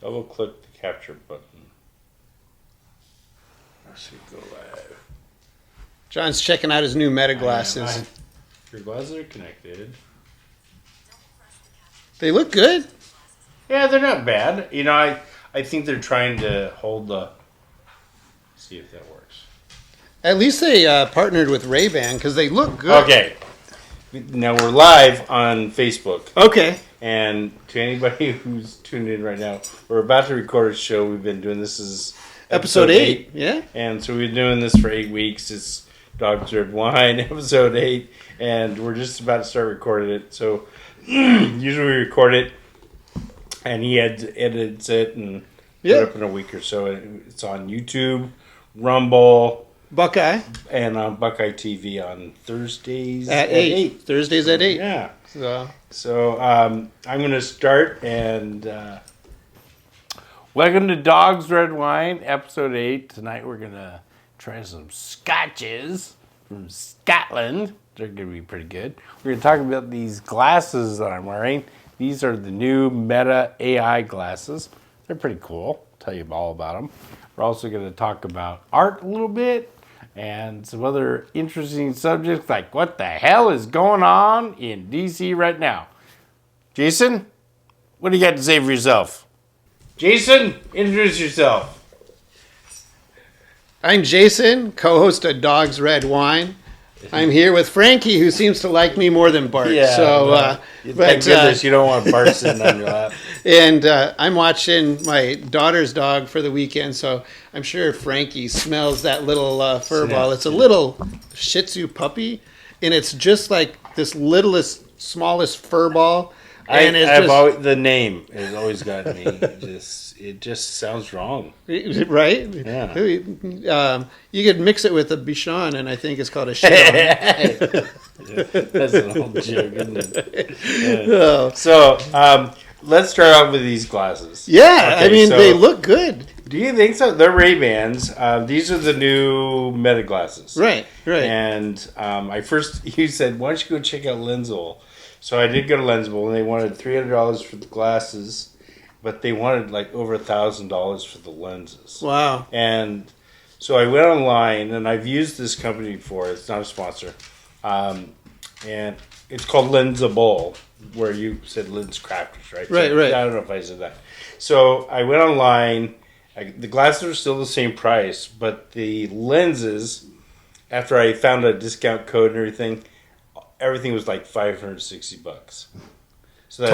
Double click the capture button. Let's see, go live. John's checking out his new Meta glasses. Your glasses are connected. They look good. Yeah, they're not bad. You know, I think they're trying to hold the... See if that works. At least they partnered with Ray-Ban because they look good. Okay. Now we're live on Facebook. Okay. And to anybody who's tuned in right now, we're about to record a show. We've been doing this is episode 8. Yeah. And so we've been doing this for 8 weeks. It's Dog's Red Wine, episode 8. And we're just about to start recording it. So usually we record it and he edits it and put it up in a week or so. It's on YouTube, Rumble, Buckeye, and on Buckeye TV on Thursdays at 8. Thursdays at 8. Yeah. So I'm going to start and welcome to Dog's Red Wine, episode 8. Tonight we're going to try some Scotches from Scotland. They're going to be pretty good. We're going to talk about these glasses that I'm wearing. These are the new Meta AI glasses. They're pretty cool. I'll tell you all about them. We're also going to talk about art a little bit and some other interesting subjects like what the hell is going on in DC right now. Jason, what do you got to say for yourself? Jason, introduce yourself. I'm Jason, co-host of Dog's Red Wine. I'm here with Frankie, who seems to like me more than Bart. Yeah, thank goodness you don't want Bart sitting on your lap. And I'm watching my daughter's dog for the weekend, so I'm sure Frankie smells that little fur ball. It's a little Shih Tzu puppy, and it's just like this littlest, smallest fur ball. And the name has always gotten me. It just sounds wrong, right? Yeah. You could mix it with a Bichon, and I think it's called a Shit. That's an old joke, isn't it? Yeah. So let's start out with these glasses. Yeah, okay, I mean they look good. Do you think so? They're Ray-Bans. These are the new Meta glasses. Right. And you said, why don't you go check out Lensable? So I did go to Lensable, and they wanted $300 for the glasses, but they wanted like over $1,000 for the lenses. Wow. And so I went online, and I've used this company before. It's not a sponsor. And it's called Lensable, where you said Lens Crafters, right? Right. I don't know if I said that. So I went online. The glasses are still the same price, but the lenses, after I found a discount code and everything was like $560. So that's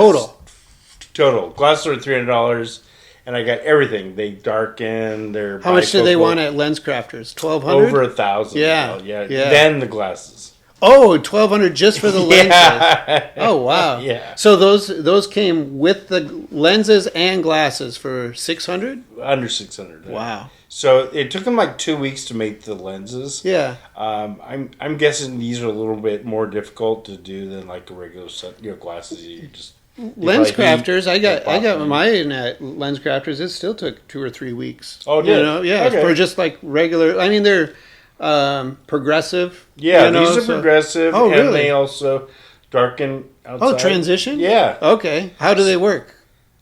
total. Glasses are $300, and I got everything. They darken. They're how much do they want at Lens Crafters? $1,200? Over $1,000. Yeah. Then the glasses. Oh, $1,200 just for the lenses. Yeah. Oh, wow. Yeah. So those came with the lenses and glasses for $600? Under $600. Wow. So it took them like 2 weeks to make the lenses. Yeah. I'm guessing these are a little bit more difficult to do than like a regular set, glasses. Lens Crafters. I got mine at Lens Crafters. It still took 2 or 3 weeks. Oh, did it? Yeah. Okay. For just like regular. I mean, they're progressive. Yeah, these are progressive. Oh, really? And they also darken outside. Oh, transition? Yeah. Okay. How do they work?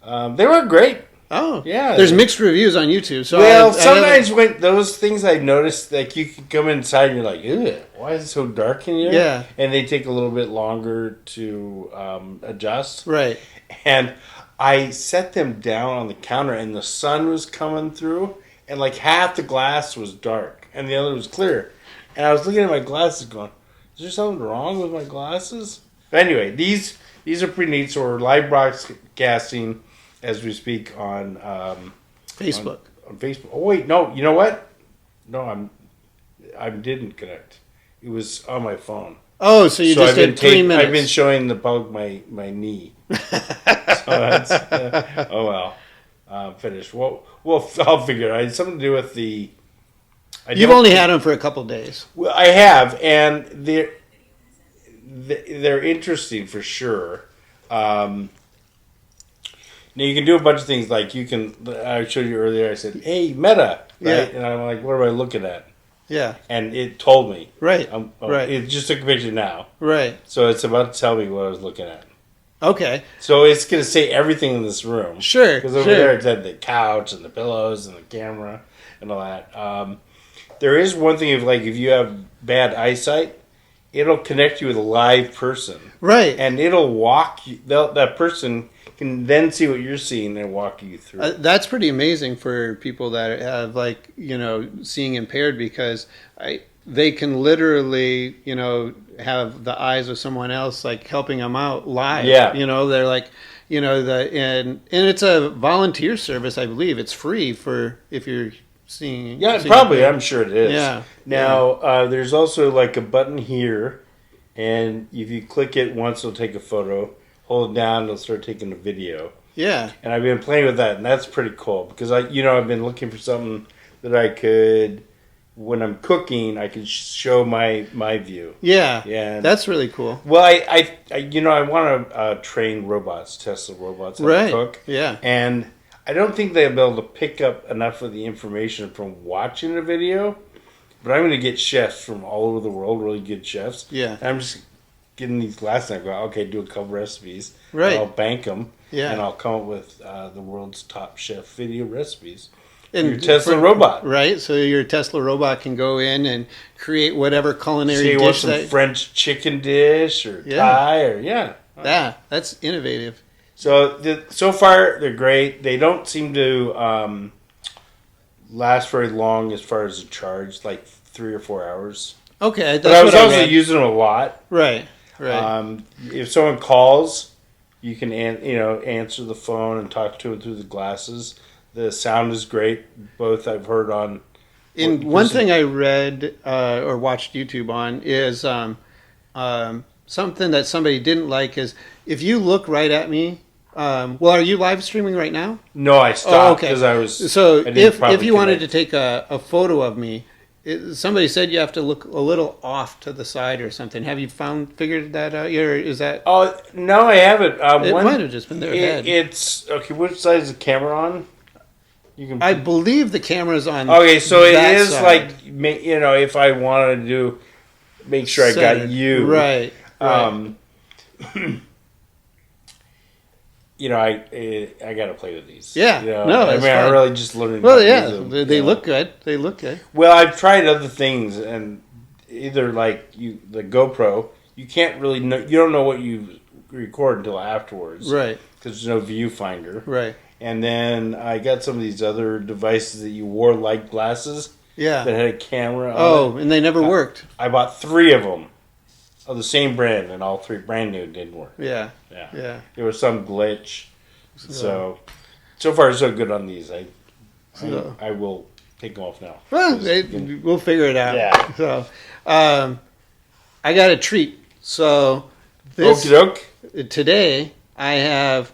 They work great. Oh, yeah. There's mixed reviews on YouTube. So sometimes when those things I've noticed, like you can come inside and you're like, ew, why is it so dark in here? Yeah. And they take a little bit longer to adjust. Right. And I set them down on the counter and the sun was coming through and like half the glass was dark and the other was clear. And I was looking at my glasses going, is there something wrong with my glasses? But anyway, these are pretty neat. So we're live broadcasting as we speak on Facebook. On Facebook. Oh wait, no. You know what? No, I didn't connect. It was on my phone. Oh, so you just did 3 minutes. I've been showing the public my knee. So that's oh well. Finished. Well, I'll figure it out. It had something to do with the. You've only had them for a couple of days. Well, I have, and they're interesting for sure. Now, you can do a bunch of things, like I showed you earlier, I said, hey, Meta, right? Yeah. And I'm like, what am I looking at? Yeah. And it told me. Right. Right. It just took a picture now. Right. So it's about to tell me what I was looking at. Okay. So it's going to say everything in this room. Sure. Because over there it's had the couch and the pillows and the camera and all that. There is one thing if you have bad eyesight, it'll connect you with a live person. Right. And it'll walk you. That person can then see what you're seeing and walk you through. That's pretty amazing for people that have seeing impaired, because they can literally, have the eyes of someone else helping them out live. Yeah. They're and it's a volunteer service, I believe. It's free for if you're seeing. Yeah, seeing probably. impaired. I'm sure it is. Yeah. Now, there's also a button here, and if you click it once, it'll take a photo. Hold it down, it'll start taking a video. Yeah. And I've been playing with that, and that's pretty cool because I've been looking for something that I could, when I'm cooking, I could show my view. Yeah. Yeah. That's really cool. Well, I want to train robots, Tesla robots, how to cook. Yeah. And I don't think they'll be able to pick up enough of the information from watching a video, but I'm going to get chefs from all over the world, really good chefs. Yeah. And I'm just getting these glasses and I go, okay, do a couple recipes. Right. And I'll bank them. Yeah. And I'll come up with the world's top chef video recipes. And your Tesla robot. Right. So your Tesla robot can go in and create whatever culinary dish. Want some French chicken dish or Thai or Yeah, that's innovative. So so far they're great. They don't seem to last very long as far as the charge, 3 or 4 hours. Okay, but I was also using them a lot. Right. Right. If someone calls, you can answer the phone and talk to them through the glasses. The sound is great. Both I've heard on. One thing I read or watched YouTube on is something that somebody didn't like is if you look right at me. Are you live streaming right now? No, I stopped because I was. So if you wanted to take a photo of me. Somebody said you have to look a little off to the side or something. Have you figured that out? Or is that? Oh no, I haven't. It might have just been their head. It's okay. Which side is the camera on? I believe the camera's on. Okay, so it is side. if I wanted to make sure I got you right. I got to play with these. Yeah, I really just learned. Well, yeah, they look good. They look good. Well, I've tried other things, and either the GoPro, you can't really know. You don't know what you record until afterwards, right? Because there's no viewfinder, right? And then I got some of these other devices that you wore like glasses, that had a camera. On it. And they never worked. I bought 3 of them. Of the same brand, and all 3 brand new didn't work. Yeah. There was some glitch. So far so good on these. I will take them off now. Well, we'll figure it out. Yeah. So, I got a treat. So today I have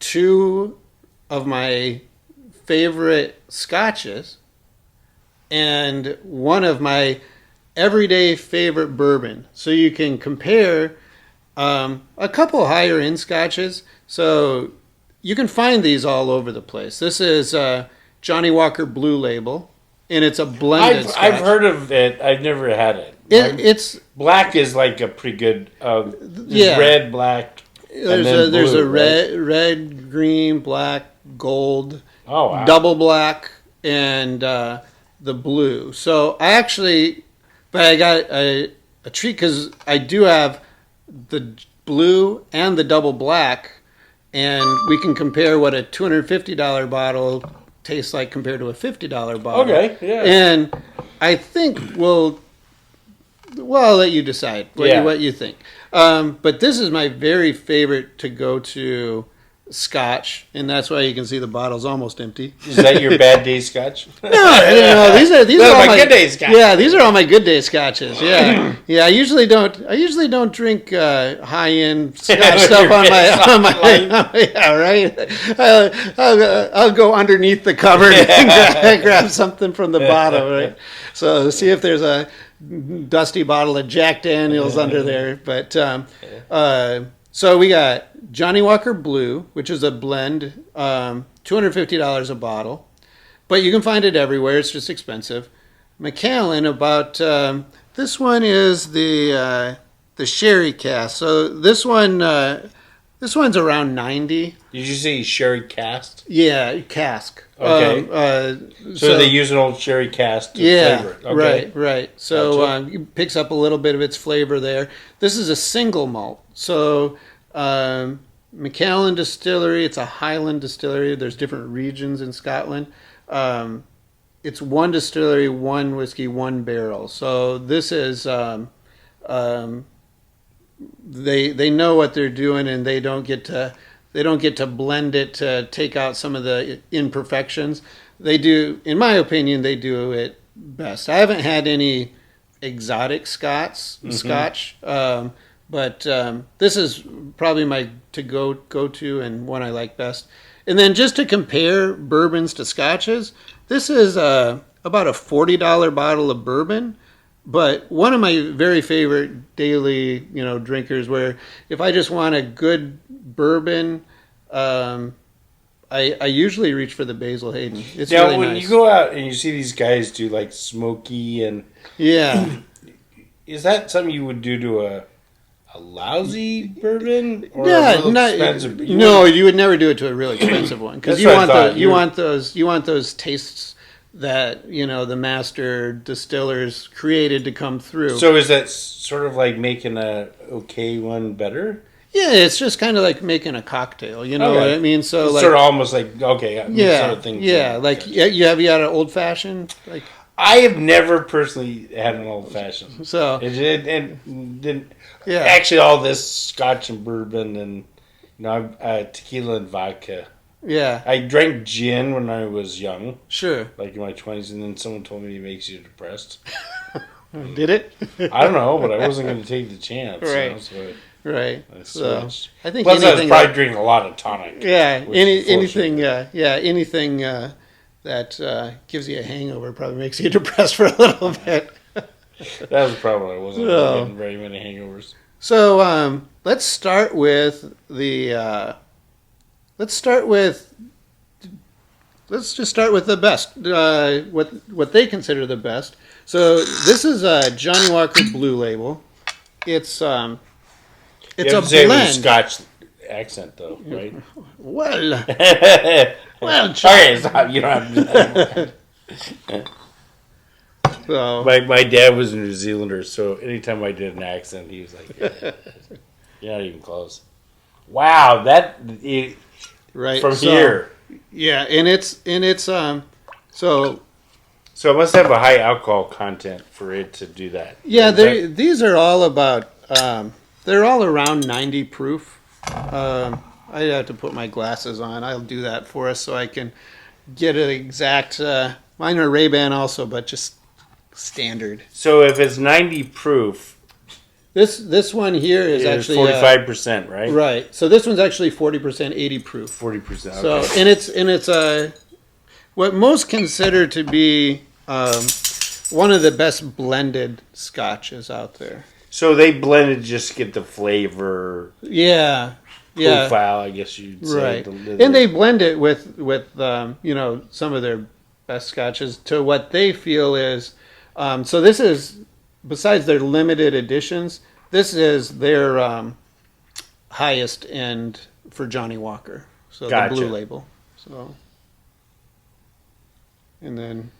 2 of my favorite scotches and one of my everyday favorite bourbon. So you can compare a couple higher end scotches. So you can find these all over the place. This is Johnny Walker Blue Label, and it's a blended scotch. I've heard of it. I've never had it. It's black is a pretty good. Red, black. There's a red, green, black, gold, double black, and the blue. So I got a treat because I do have the blue and the double black, and we can compare what a $250 bottle tastes like compared to a $50 bottle. Okay, yeah. And I think I'll let you decide what you think. But this is my very favorite to go to Scotch, and that's why you can see the bottle's almost empty. Is that your bad day Scotch? No, these are all my good day Scotch. Yeah, these are all my good day Scotches. Yeah, yeah. I usually don't drink high end Scotch stuff on my yeah, right. I'll go underneath the cupboard and grab something from the bottom, right? So see if there's a dusty bottle of Jack Daniels under there, but. So we got Johnny Walker Blue, which is a blend, $250 a bottle, but you can find it everywhere. It's just expensive. Macallan, this one is the sherry cask. So this one This one's around 90. Did you say sherry cask? Yeah, cask. Okay. So they use an old sherry cask to flavor it. Okay. Right. So Gotcha. it picks up a little bit of its flavor there. This is a single malt. So Macallan Distillery, it's a Highland distillery. There's different regions in Scotland. It's one distillery, one whiskey, one barrel. So this is they know what they're doing, and they don't get to blend it to take out some of the imperfections. They do, in my opinion, they do it best. I haven't had any exotic Scotch, but this is probably my go to and one I like best. And then just to compare bourbons to Scotches, this is about a $40 bottle of bourbon. But one of my very favorite daily, drinkers, where if I just want a good bourbon, I usually reach for the Basil Hayden. It's now, really when nice. you go out and you see these guys do like smoky and is that something you would do to a lousy bourbon or a real expensive? You would never do it to a really expensive one because you want those tastes that the master distillers created to come through. So is that sort of like making a okay one better? Yeah, it's just kind of like making a cocktail. You know what I mean? So it's like, sort of almost like sort of thing. Like you have had an old fashioned? Like I have never personally had an old fashioned. So it didn't. Yeah, actually, all this Scotch and bourbon and tequila and vodka. Yeah. I drank gin when I was young. Sure. Like in my 20s, and then someone told me it makes you depressed. Did it? I don't know, but I wasn't going to take the chance. Right. So right. I switched. So I think plus I was probably drinking a lot of tonic. Yeah. Anything that gives you a hangover probably makes you depressed for a little bit. That was probably I wasn't getting very many hangovers. So let's start with the. Let's just start with the best. What they consider the best. So this is a Johnny Walker Blue Label. It's a blend. Say it with a Scotch accent though, right? Well, okay, stop. You don't have to do that anymore. So, my dad was a New Zealander, so anytime I did an accent, he was like, "You're not even close." Wow, right from here. Yeah, and it's so it must have a high alcohol content for it to do that. Yeah, these are all about they're all around 90 proof. I have to put my glasses on. I'll do that for us so I can get an exact. Mine are Ray-Ban also, but just standard. So if it's 90 proof, this one here is actually 45%, right? Right. So this one's actually 40%, 80 proof. 40%. Okay. So and it's what most consider to be one of the best blended scotches out there. So they blended just to get the flavor. Yeah. Profile, I guess you'd say. Right. And they blend it with some of their best scotches to what they feel is. So this is, besides their limited editions, this is their highest end for Johnny Walker. So Gotcha. the Blue Label. So, and then.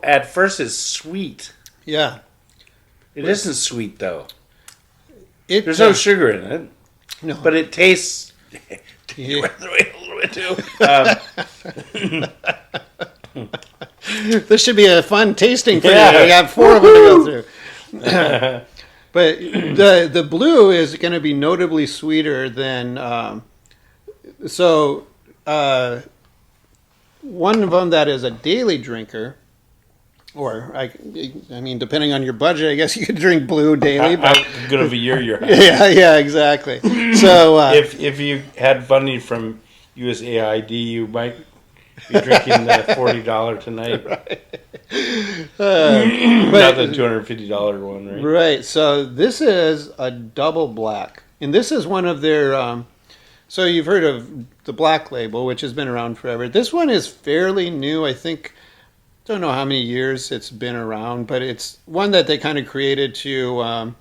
At first it's sweet. Yeah. It isn't sweet though. There's no sugar in it. No. But it tastes. Yeah. This should be a fun tasting for you. We got 4 of them to go through. But the blue is going to be notably sweeter than. One of them that is a daily drinker. Or I mean, depending on your budget, I guess you could drink blue daily. But How good of a year you're having. yeah, exactly. So if you had funding from USAID, you might be drinking the $40 tonight. Right. Not the $250 one, right? Right. So this is a double black, and this is one of their. So you've heard of the Black Label, which has been around forever. This one is fairly new. I think don't know how many years it's been around, but it's one that they kind of created to,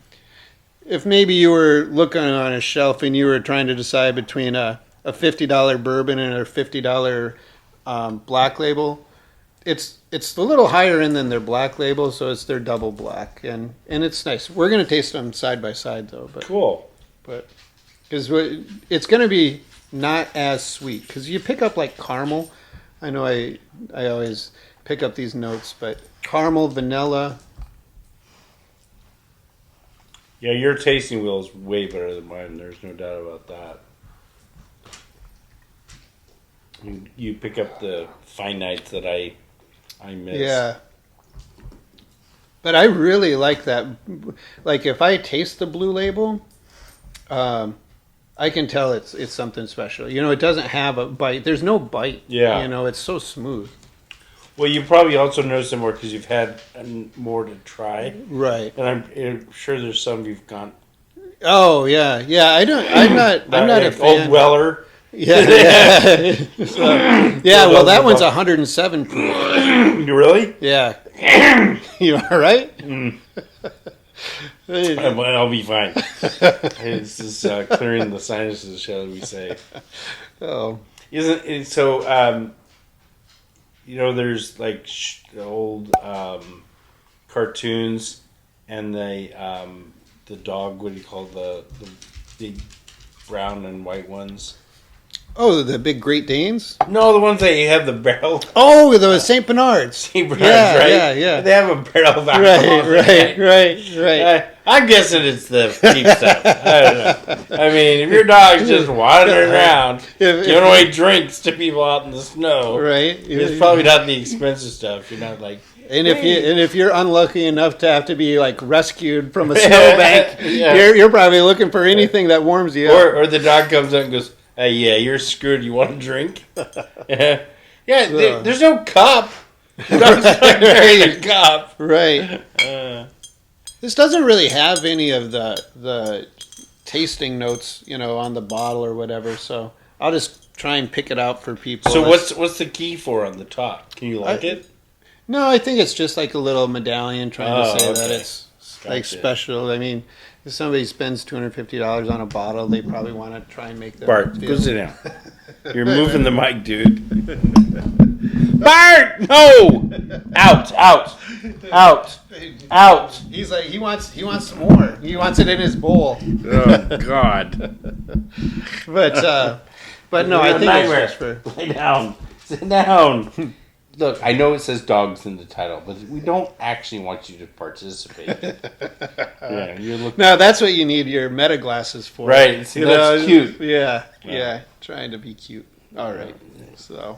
if maybe you were looking on a shelf and you were trying to decide between a $50 bourbon and a $50 black label, it's a little higher end than their black label, so it's their double black, and it's nice. We're going to taste them side by side, though. But, Cool. But because it's going to be not as sweet, because you pick up like caramel. I know I always pick up these notes, but caramel, vanilla. Yeah, your tasting wheel is way better than mine. There's no doubt about that. You pick up the fine nights that I miss. Yeah. But I really like that. Like if I taste the blue label, I can tell it's something special. You know, it doesn't have a bite. There's no bite. Yeah. You know, it's so smooth. Well, you probably also notice it more because you've had more to try. Right. And I'm sure there's some you've gone. Oh yeah, yeah. I'm not a fan. Old Weller. Yeah, yeah. So, yeah. Well, that one's 107 proof. You really? Yeah. You all right? I'll be fine. It's just clearing the sinuses, shall we say? Oh. Isn't it so? You know, there's like old cartoons, and the dog. What do you call the big brown and white ones? Oh, the big Great Danes? No, the ones that you have the barrel. Oh, the St. Bernards. St. Bernards, yeah, right? Yeah, yeah. They have a barrel of alcohol. Right. I'm guessing it's the cheap stuff. I don't know. I mean, if your dog's just wandering around giving away drinks to people out in the snow, right? It's probably not the expensive stuff. You're not like. And if you're unlucky enough to have to be like rescued from a snowbank, you're probably looking for anything that warms you up. Or the dog comes up and goes, "Hey, yeah, you're screwed. You want a drink?" Yeah. There's no cup. The dog's not carrying a cup. Right. This doesn't really have any of the tasting notes, you know, on the bottle or whatever. So I'll just try and pick it out for people. So what's the key for on the top? Can you like it? No, I think it's just like a little medallion trying to say that it's like Gotcha. Special. I mean, if somebody spends $250 on a bottle, they probably want to try and make them Bart, feel. go sit down. You're moving the mic, dude. Bart, no! Out. He's like he wants some more. He wants it in his bowl. Oh God. But no, I think nightmare. it's just for Lay down. Sit down. Look, I know it says dogs in the title, but we don't actually want you to participate. Yeah, you're looking. No, that's what you need your meta glasses for. Right. See, that's cute. Yeah. Trying to be cute. All right. So,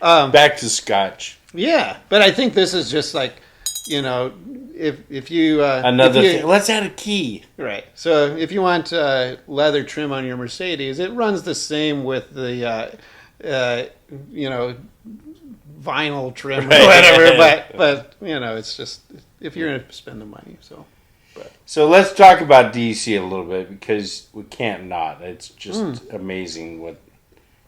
back to Scotch. Yeah, but I think this is just like, you know, if you Another thing. Let's add a key. Right. So if you want leather trim on your Mercedes, it runs the same with the you know, vinyl trim or whatever. But you know, it's just if you're going to spend the money. So let's talk about DC a little bit because we can't not. It's just amazing what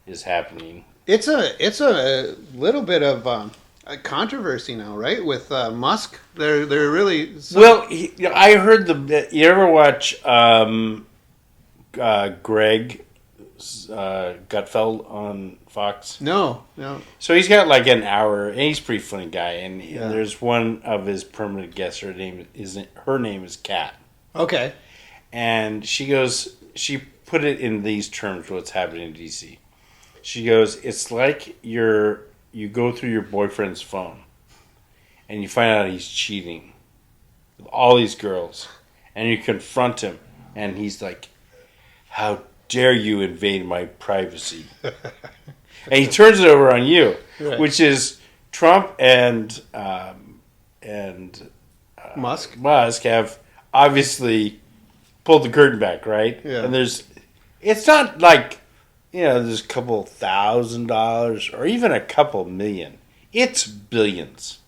is happening. It's a little bit of a controversy now, right? With Musk, they're really Well. I heard you ever watch Greg Gutfeld on Fox? No. So he's got like an hour, and he's a pretty funny guy. And there's one of his permanent guests. Her name is Kat. Okay. And she put it in these terms, what's happening in DC. She goes, it's like you go through your boyfriend's phone and you find out he's cheating with all these girls, and you confront him, and he's like, how dare you invade my privacy? And he turns it over on you, right. Which is Trump and Musk have obviously pulled the curtain back, right? Yeah. And it's not like, you know, there's a couple $1,000 or even a couple million. It's billions.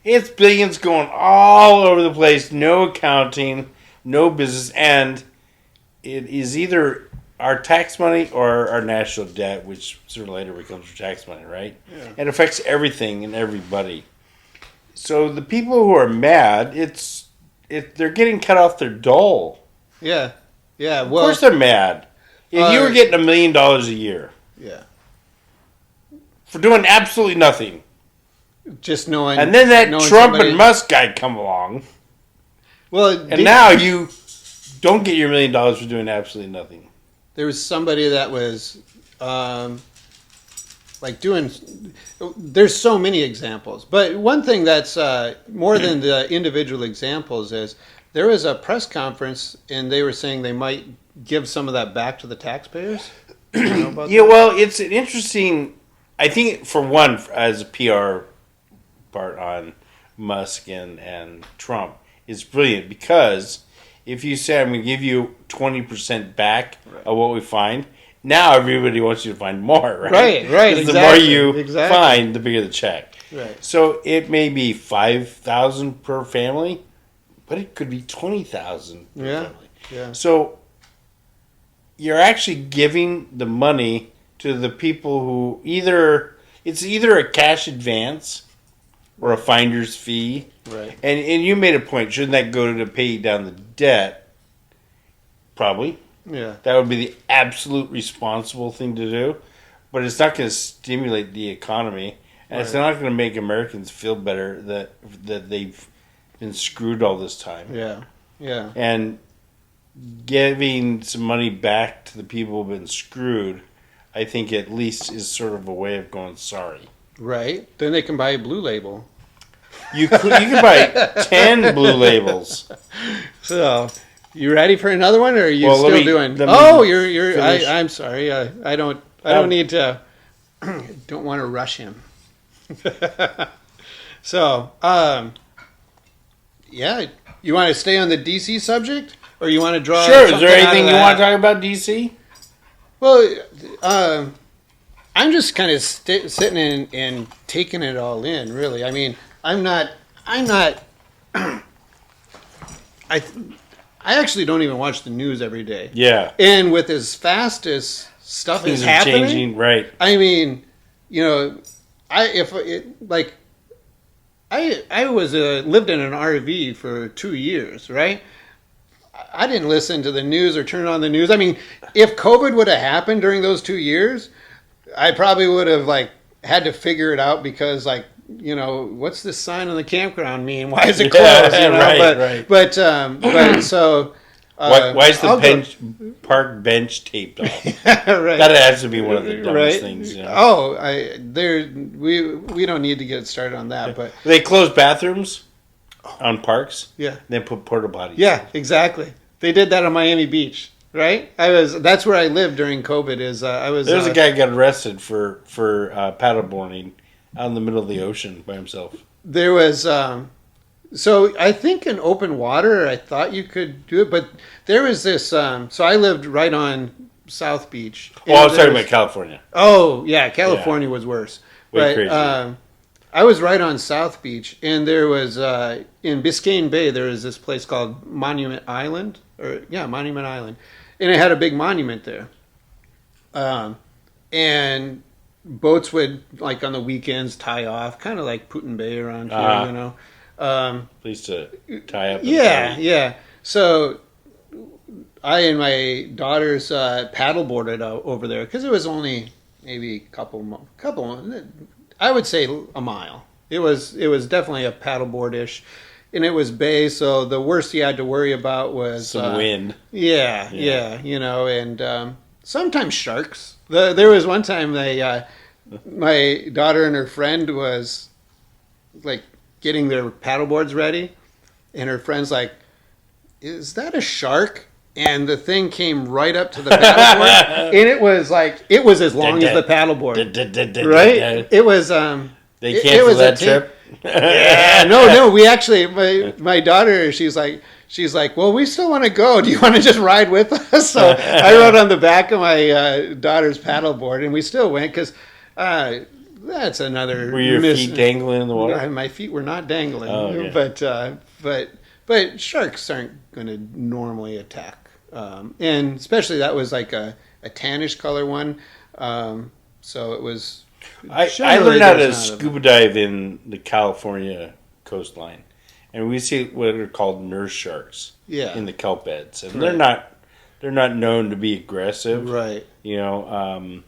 It's billions going all over the place, no accounting, no business, and it is either our tax money or our national debt, which sooner or later becomes our tax money, right? Yeah. It affects everything and everybody. So the people who are mad, they're getting cut off their dole. Yeah, yeah. Well, of course they're mad. If you were getting $1 million a year, yeah, for doing absolutely nothing, just knowing, and then that Trump and Musk guy come along, and now you don't get your $1 million for doing absolutely nothing. There was somebody that was doing. There's so many examples, but one thing that's more than the individual examples is there was a press conference and they were saying they might give some of that back to the taxpayers. You know about that? Well, it's an interesting. I think for one, as a PR part on Musk and Trump, is brilliant because if you say I'm going to give you 20% back of what we find. Now everybody wants you to find more, right? Right. Exactly. The more you find, the bigger the check. Right. So it may be $5,000 per family, but it could be $20,000 per family. Yeah. So you're actually giving the money to the people who it's either a cash advance or a finder's fee. Right. And you made a point. Shouldn't that go to pay down the debt? Probably. Yeah. That would be the absolute responsible thing to do. But it's not going to stimulate the economy. And it's not going to make Americans feel better that they've been screwed all this time. Yeah. Yeah. And giving some money back to the people who've been screwed, I think at least is sort of a way of going sorry. Right. Then they can buy a Blue Label. You can buy 10 Blue Labels. So, you ready for another one, or are you still doing? You're. I'm sorry. I don't need to. Don't want to rush him. So, yeah. You want to stay on the DC subject, or you want to draw? Sure. Is there anything you want to talk about DC? Well, I'm just kind of sitting and taking it all in. Really, I mean, I'm not. I actually don't even watch the news every day. Yeah. And with as fast as stuff is happening, changing, right? I mean, I was lived in an RV for 2 years, right? I didn't listen to the news or turn on the news. I mean, if COVID would have happened during those 2 years, I probably would have had to figure it out because what's this sign on the campground mean? Why is it closed? Right. But so why is the park bench taped off? Right. That has to be one of the dumbest things. Oh, we don't need to get started on that. But they close bathrooms on parks. Yeah. Then put porta potties. Yeah, exactly. They did that on Miami Beach. Right, that's where I lived during COVID. There's a guy who got arrested for paddleboarding out in the middle of the ocean by himself. There was so I think in open water I thought you could do it, but there was this. So I lived right on South Beach. Oh, I was talking about California. Oh yeah, California was worse. Way crazy. I was right on South Beach, and there was in Biscayne Bay there was this place called Monument Island, Monument Island. And it had a big monument there. And boats would, on the weekends, tie off, kind of like Putin Bay around here, Please to tie up. Yeah. So I and my daughters paddleboarded over there because it was only maybe a couple, I would say a mile. It was definitely a paddleboard-ish. And it was bay, so the worst you had to worry about was some wind. Yeah, and sometimes sharks. There was one time my daughter and her friend was getting their paddleboards ready, and her friend's like, "Is that a shark?" And the thing came right up to the paddleboard, and it was as long as the paddleboard, right? It was. They canceled that trip. Yeah, no. We actually, my daughter, she's like, well, we still want to go. Do you want to just ride with us? So I rode on the back of my daughter's paddleboard, and we still went because that's another. Were your feet dangling in the water? My feet were not dangling, but sharks aren't going to normally attack, and especially that was a tannish color one. So it was. I learned how to scuba dive in the California coastline, and we see what are called nurse sharks in the kelp beds, and they're not known to be aggressive, right? You know,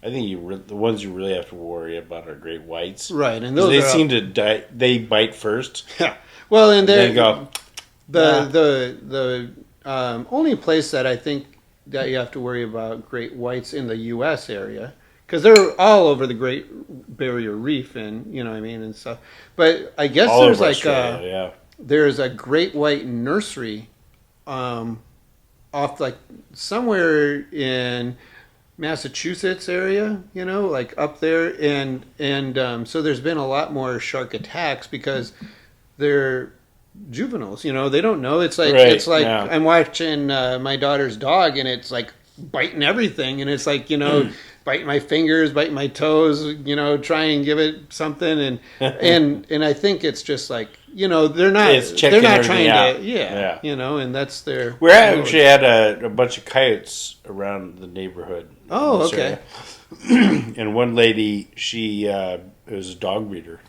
I think the ones you really have to worry about are great whites, right? And those they seem to die. They bite first. Yeah. Well, and then go. The only place that I think that you have to worry about great whites in the U.S. area, because they're all over the Great Barrier Reef, and you know what I mean and stuff. But I guess there's like there's a great white nursery, off like somewhere in Massachusetts area, you know, like up there, and so there's been a lot more shark attacks because they're juveniles, you know, they don't know. It's like I'm watching my daughter's dog, and it's like biting everything, and it's like, you know, biting my fingers, biting my toes, you know, try and give it something, and I think it's just like, you know, they're not trying out. to you know, and that's their. We actually had a bunch of coyotes around the neighborhood. Oh, okay. And one lady, she was a dog breeder,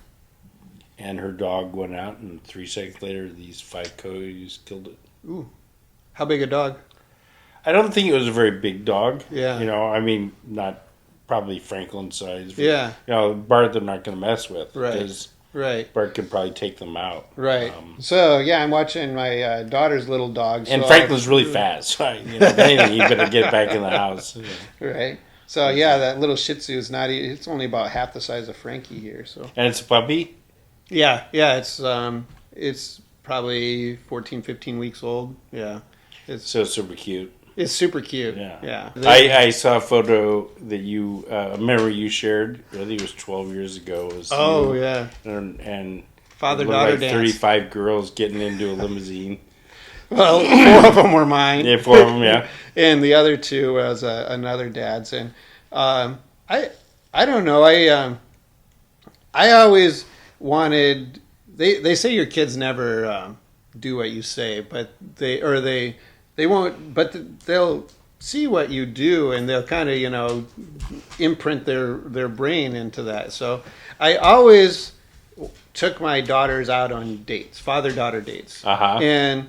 and her dog went out, and 3 seconds later, these 5 coyotes killed it. Ooh, how big a dog? I don't think it was a very big dog. Yeah, you know, I mean, not probably Franklin size. But, yeah, you know, Bart they're not going to mess with, right? Right. Bart could probably take them out. Right. So yeah, I'm watching my daughter's little dog. And Franklin's really fast. Right? You know, you better get back in the house. Right. So yeah, that little Shih Tzu is not. It's only about half the size of Frankie here. So. And it's a puppy. Yeah. It's probably 14, 15 weeks old. Yeah. It's so super cute. It's super cute. Yeah. I saw a photo that you, a memory you shared. I think it was 12 years ago. It was and father-daughter dance. 35 girls getting into a limousine. Well, 4 of them were mine. Yeah, 4 of them. Yeah. And the other 2 was another dad's. And I don't know. I always wanted. They say your kids never do what you say, but they won't, but they'll see what you do, and they'll kind of, you know, imprint their brain into that. So I always took my daughters out on dates, father-daughter dates. Uh-huh. And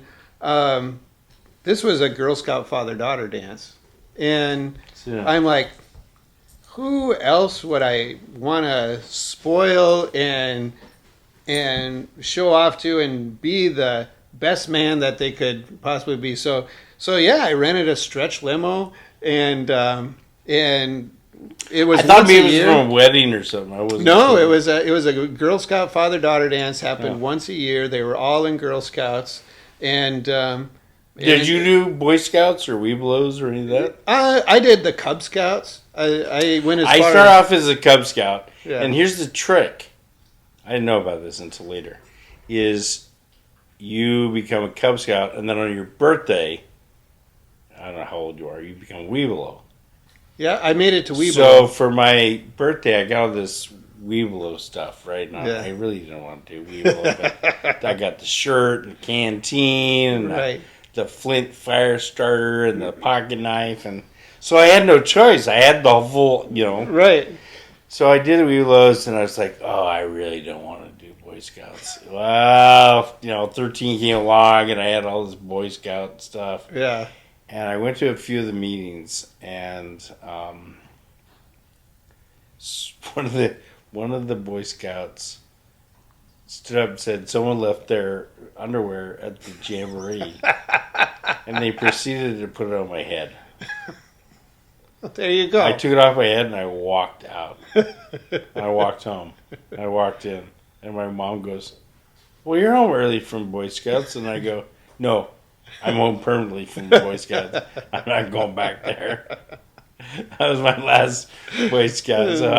this was a Girl Scout father-daughter dance. And I'm like, who else would I want to spoil and show off to and be the best man that they could possibly be? So yeah, I rented a stretch limo, and it was. I thought maybe it was from a wedding or something. I wasn't. No, sure. It was a Girl Scout father-daughter dance. Happened once a year. They were all in Girl Scouts, and did you do Boy Scouts or Webelos or any of that? I did the Cub Scouts. I went as far. I started off as a Cub Scout, yeah. And here's the trick. I didn't know about this until later. Is you become a Cub Scout, and then on your birthday, I don't know how old you are, you become a Webelo. Yeah, I made it to Webelo. So for my birthday, I got all this Webelo stuff, right? Now, yeah. I really didn't want to do Webelo, but I got the shirt and the canteen and the Flint fire starter and the pocket knife. And so I had no choice. I had the full, you know. Right. So I did Webelos, and I was like, oh, I really don't want to do Boy Scouts. Well, you know, 13 came along, and I had all this Boy Scout stuff. Yeah. And I went to a few of the meetings, and one of the Boy Scouts stood up and said someone left their underwear at the jamboree, and they proceeded to put it on my head. There you go. I took it off my head and I walked out. And I walked home. And I walked in, and my mom goes, "Well, you're home early from Boy Scouts," and I go, "No. I'm home permanently from the Boy Scouts. I'm not going back there." That was my last Boy Scout. So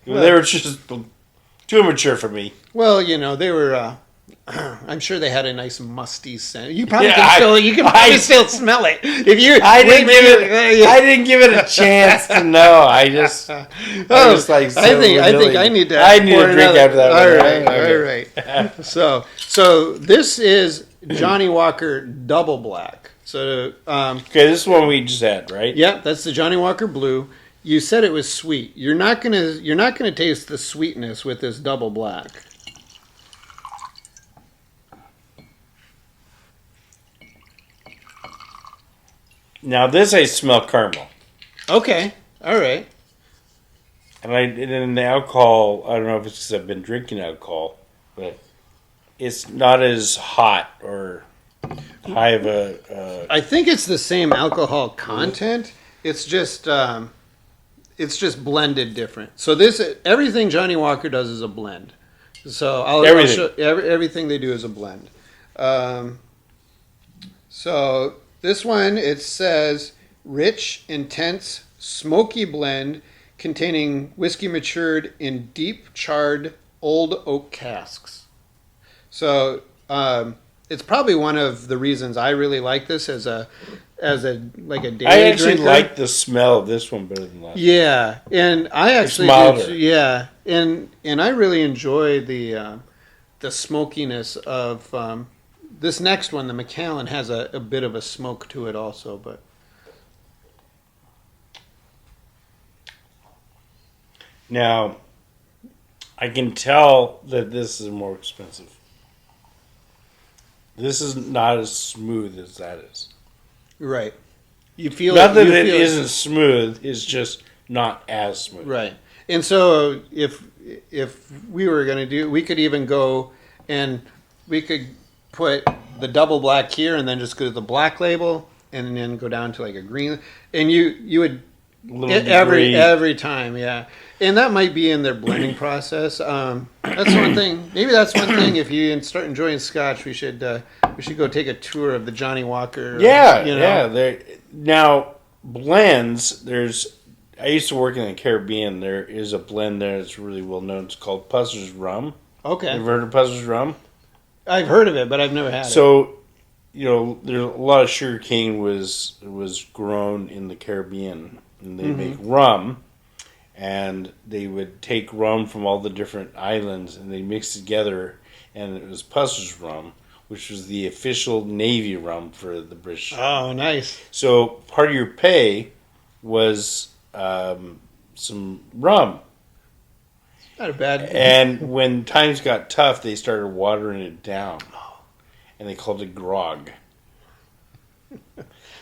they were just too immature for me. Well, you know, they were, I'm sure they had a nice musty scent. You probably can still smell it. I didn't give it a chance to know. I think I need to drink after that. All right. So this is Johnny Walker Double Black. So, Okay, this is one we just had, right? yeah, that's the Johnny Walker Blue. You said it was sweet. You're not gonna taste the sweetness with this double black. Now this I smell caramel. Okay, all right. And in the alcohol, I don't know if it's because I've been drinking alcohol, but it's not as hot or high of a. I think it's the same alcohol content. It's just blended different. So everything Johnny Walker does is a blend. So I'll show everything they do is a blend. So this one, it says rich, intense, smoky blend containing whiskey matured in deep charred old oak casks. So it's probably one of the reasons I really like this as a daily I actually drinker. like the smell of this one better than last. Yeah, and I actually milder. yeah, and I really enjoy the smokiness of this next one. The Macallan has a bit of a smoke to it also, but Now, I can tell that this is more expensive. This is not as smooth as that is. right. You feel Not that you it feel isn't smooth, it's just not as smooth. right. And so if we were going to do, we could even go and we could put the double black here and then just go to the black label and then go down to like a green, and you would every time, yeah. And that might be in their blending process. That's one thing. Maybe that's one thing. If you start enjoying Scotch, we should go take a tour of the Johnny Walker. Yeah, you know? yeah. Now blends. I used to work in the Caribbean. There is a blend there that's really well known. It's called Pusser's Rum. Okay. You've heard of Pusser's Rum? I've heard of it, but I've never had it. So, there's a lot of sugar cane was grown in the Caribbean, and they make rum. And they would take rum from all the different islands and they mix together, and it was Pusser's rum, which was the official Navy rum for the British. Oh, nice. So part of your pay was some rum. Not a bad. And when times got tough, they started watering it down, and they called it grog.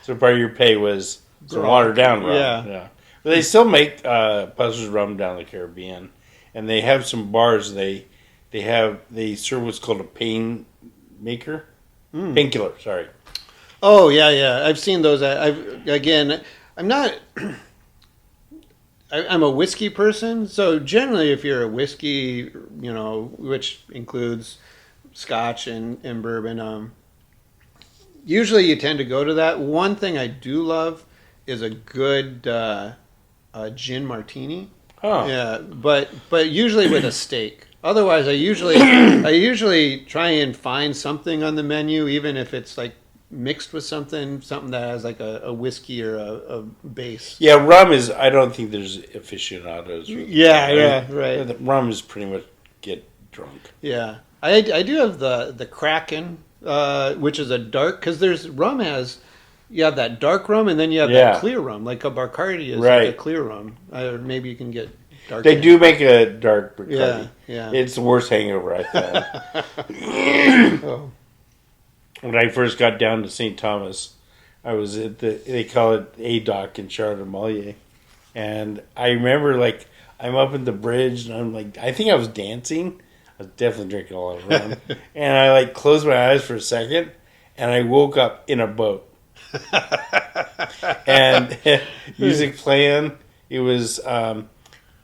So part of your pay was some watered down rum. Yeah. But they still make Pusser's rum down in the Caribbean, and they have some bars. They serve what's called a painkiller. Sorry. Oh yeah. I've seen those. I'm not. I'm a whiskey person, so generally, if you're a whiskey, which includes Scotch and bourbon, usually you tend to go to that. One thing I do love is a good gin martini. Oh. Yeah, but usually with a steak. Otherwise, I usually try and find something on the menu, even if it's like mixed with something that has like a whiskey or a base. Yeah, rum is. I don't think there's aficionados. Right. Rum is pretty much get drunk. Yeah, I do have the Kraken, which is a dark, because you have that dark rum and then you have that clear rum, like a Bacardi is like a clear rum. Or maybe you can get dark. They do make a dark Bacardi. Yeah. It's the worst hangover I thought. Oh. When I first got down to St. Thomas, I was at they call it A-Dock in Charlemagne. And I remember, I'm up in the bridge, and I'm I think I was dancing. I was definitely drinking a lot of rum. And I, closed my eyes for a second, and I woke up in a boat. And music playing. It was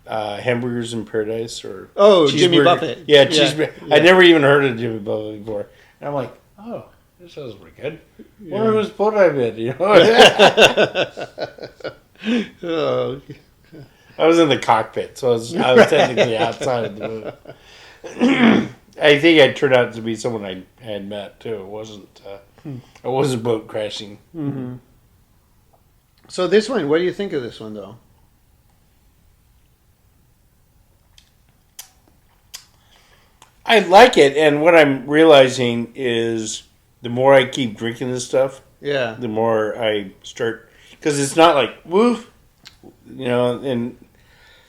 Hamburgers in Paradise or Jimmy Buffett. Yeah, cheeseburger. Yeah. I'd never even heard of Jimmy Buffett before. And I'm like, oh, this sounds pretty good. Yeah. Wonder whose boat I'm in, Oh. I was in the cockpit, so I was technically outside of the boat. I think I turned out to be someone I had met too. It wasn't. I wasn't boat crashing. Mm-hmm. So this one, what do you think of this one, though? I like it, and what I'm realizing is the more I keep drinking this stuff, Yeah. the more I start, because it's not like woof, and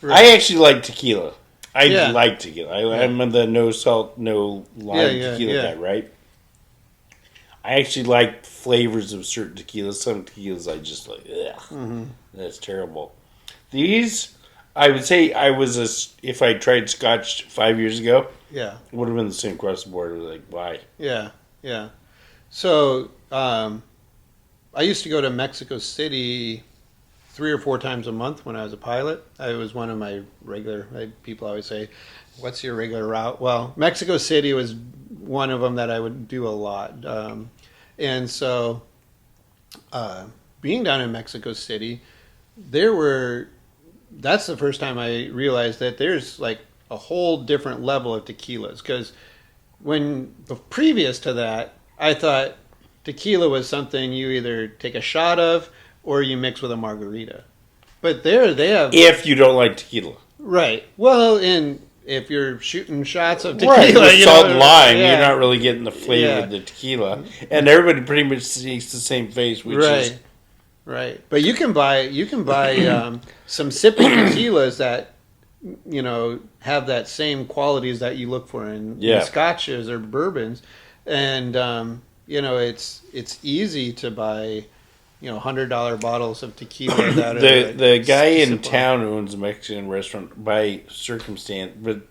Right. I actually like tequila. I Yeah. like tequila. I'm the no salt, no lime tequila guy, right? I actually like flavors of certain tequilas. Some tequilas I just like, ugh, that's terrible. These, I would say, if I tried Scotch 5 years ago, Yeah. it would have been the same across the board. It was like, why? Yeah. Yeah. So I used to go to Mexico City 3 or 4 times a month when I was a pilot. I was one of my regular. People always say, "What's your regular route?" Well, Mexico City was one of them that I would do a lot, and so being down in Mexico City, that's the first time I realized that there's like a whole different level of tequilas, because previous to that, I thought tequila was something you either take a shot of or you mix with a margarita. But there they have... If you don't like tequila. Right. Well, and if you're shooting shots of tequila... Right, with salt and lime, yeah. you're not really getting the flavor of the tequila. And everybody pretty much sees the same face, which is... Right. But you can buy some sipping tequilas that, have that same qualities that you look for in scotches or bourbons. And, it's easy to buy... $100 bottles of tequila. That the guy in town owns a Mexican restaurant by circumstance, but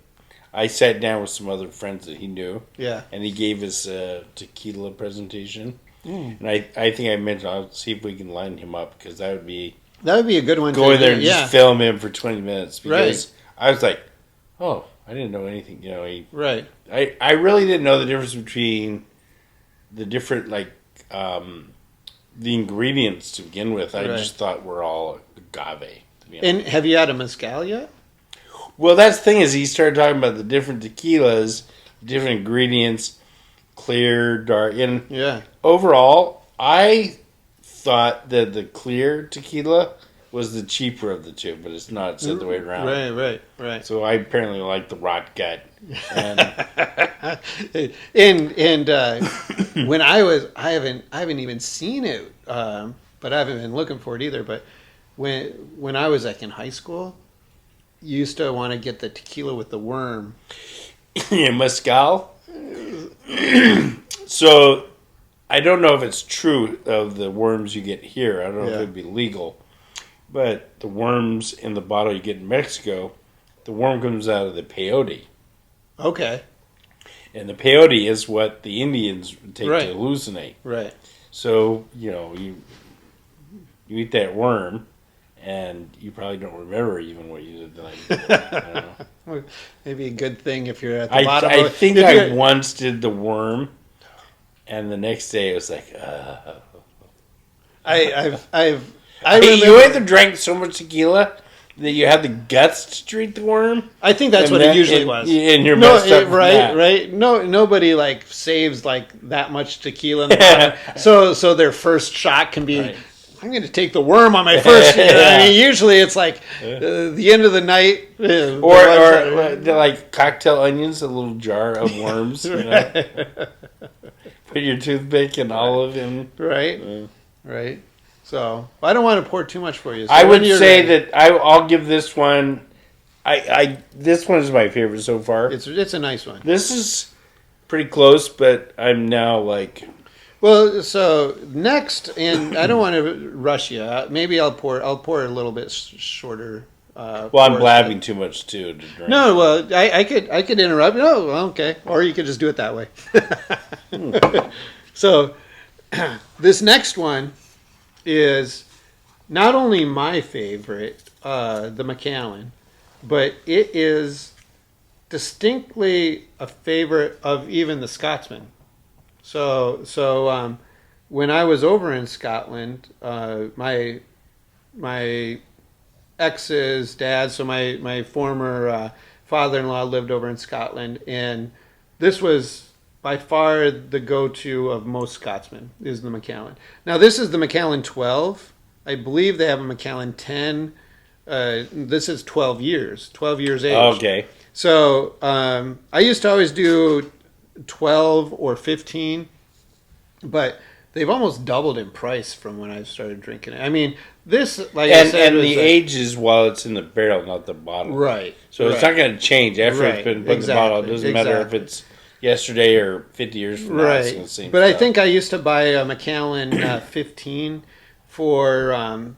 I sat down with some other friends that he knew. Yeah. And he gave us a tequila presentation. And I think I mentioned I'll see if we can line him up, because that would be a good one. Go in there and just film him for 20 minutes, because right. I was like, oh, I didn't know anything. Right. I really didn't know the difference between the different the ingredients to begin with. I just thought we're all agave. And have you had a mezcal yet? Well, that's the thing, is he started talking about the different tequilas, different ingredients, clear, dark. And overall, I thought that the clear tequila was the cheaper of the two, but it's not. It's the other way around. Right. So I apparently like the rot gut. And when I haven't even seen it, but I haven't been looking for it either. But when I was in high school, you used to want to get the tequila with the worm. Yeah, mezcal. So I don't know if it's true of the worms you get here. I don't know if it'd be legal, but the worms in the bottle you get in Mexico, the worm comes out of the peyote. Okay. And the peyote is what the Indians take to hallucinate. Right. So, you eat that worm, and you probably don't remember even what you did the night before. I don't know. Maybe a good thing if you're at the bottom. I think I once did the worm, and the next day it was like, you either drank so much tequila that you had the guts to drink the worm. I think that's what it usually was. And you're messed up. Right. No, nobody saves that much tequila in the bottle. So their first shot can be, I'm going to take the worm on my first. I mean, usually it's the end of the night. Or they're cocktail onions, a little jar of worms. Put your toothpick and olive in. Right. So I don't want to pour too much for you. So I would say that I'll give this one. This one is my favorite so far. It's a nice one. This is pretty close, but I'm now Well, so next, and I don't want to rush you. Maybe I'll pour a little bit shorter. I'm blabbing too much too to drink. No, well, I could interrupt. No, okay, or you could just do it that way. So this next one is not only my favorite, the Macallan, but it is distinctly a favorite of even the Scotsman. So when I was over in Scotland, my ex's dad, so my former father-in-law lived over in Scotland, and this was by far the go-to of most Scotsmen, is the Macallan. Now, this is the Macallan 12. I believe they have a Macallan 10. This is 12 years age. Okay. So I used to always do 12 or 15, but they've almost doubled in price from when I started drinking it. I mean, this, like and, I said, and was the like, age is while it's in the barrel, not the bottle. right. So it's not going to change after it's been put in the bottle. It doesn't matter if it's yesterday or 50 years from now. It's the same But stuff. I think I used to buy a Macallan 15 for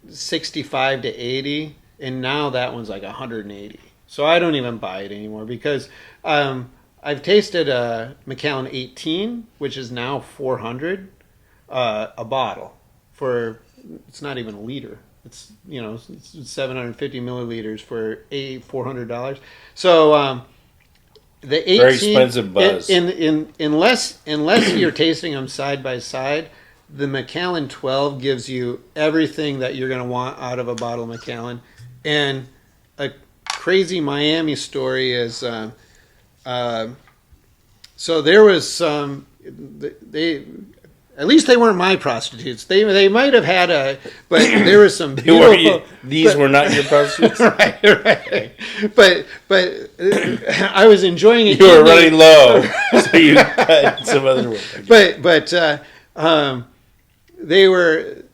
65 to 80, and now that one's like 180. So I don't even buy it anymore because I've tasted a Macallan 18, which is now 400 a bottle for, it's not even a liter. It's, it's 750 milliliters for $400. So the 18, very expensive buzz. Unless you're tasting them side by side, the Macallan 12 gives you everything that you're going to want out of a bottle of Macallan. And a crazy Miami story is, so there was some, at least they weren't my prostitutes. They might have had but there was some beautiful. These were not your prostitutes? Right. But I was enjoying it. You were running low, so you cut some other way. But they were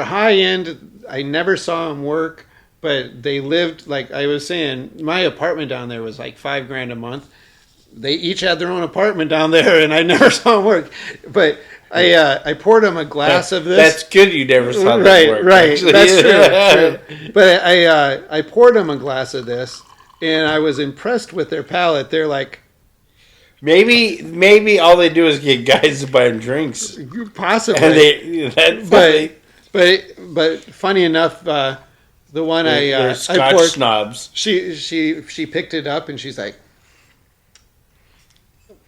high end. I never saw them work, but they lived, like I was saying, my apartment down there was like $5,000 a month. They each had their own apartment down there, and I never saw them work. But I poured them a glass of this. That's good. You never saw them work. Right. Actually. That's true. But I poured them a glass of this, and I was impressed with their palate. They're like, maybe all they do is get guys to buy them drinks. Possibly. And but funny enough, the one they're Scotch I poured, snobs. She picked it up and she's like,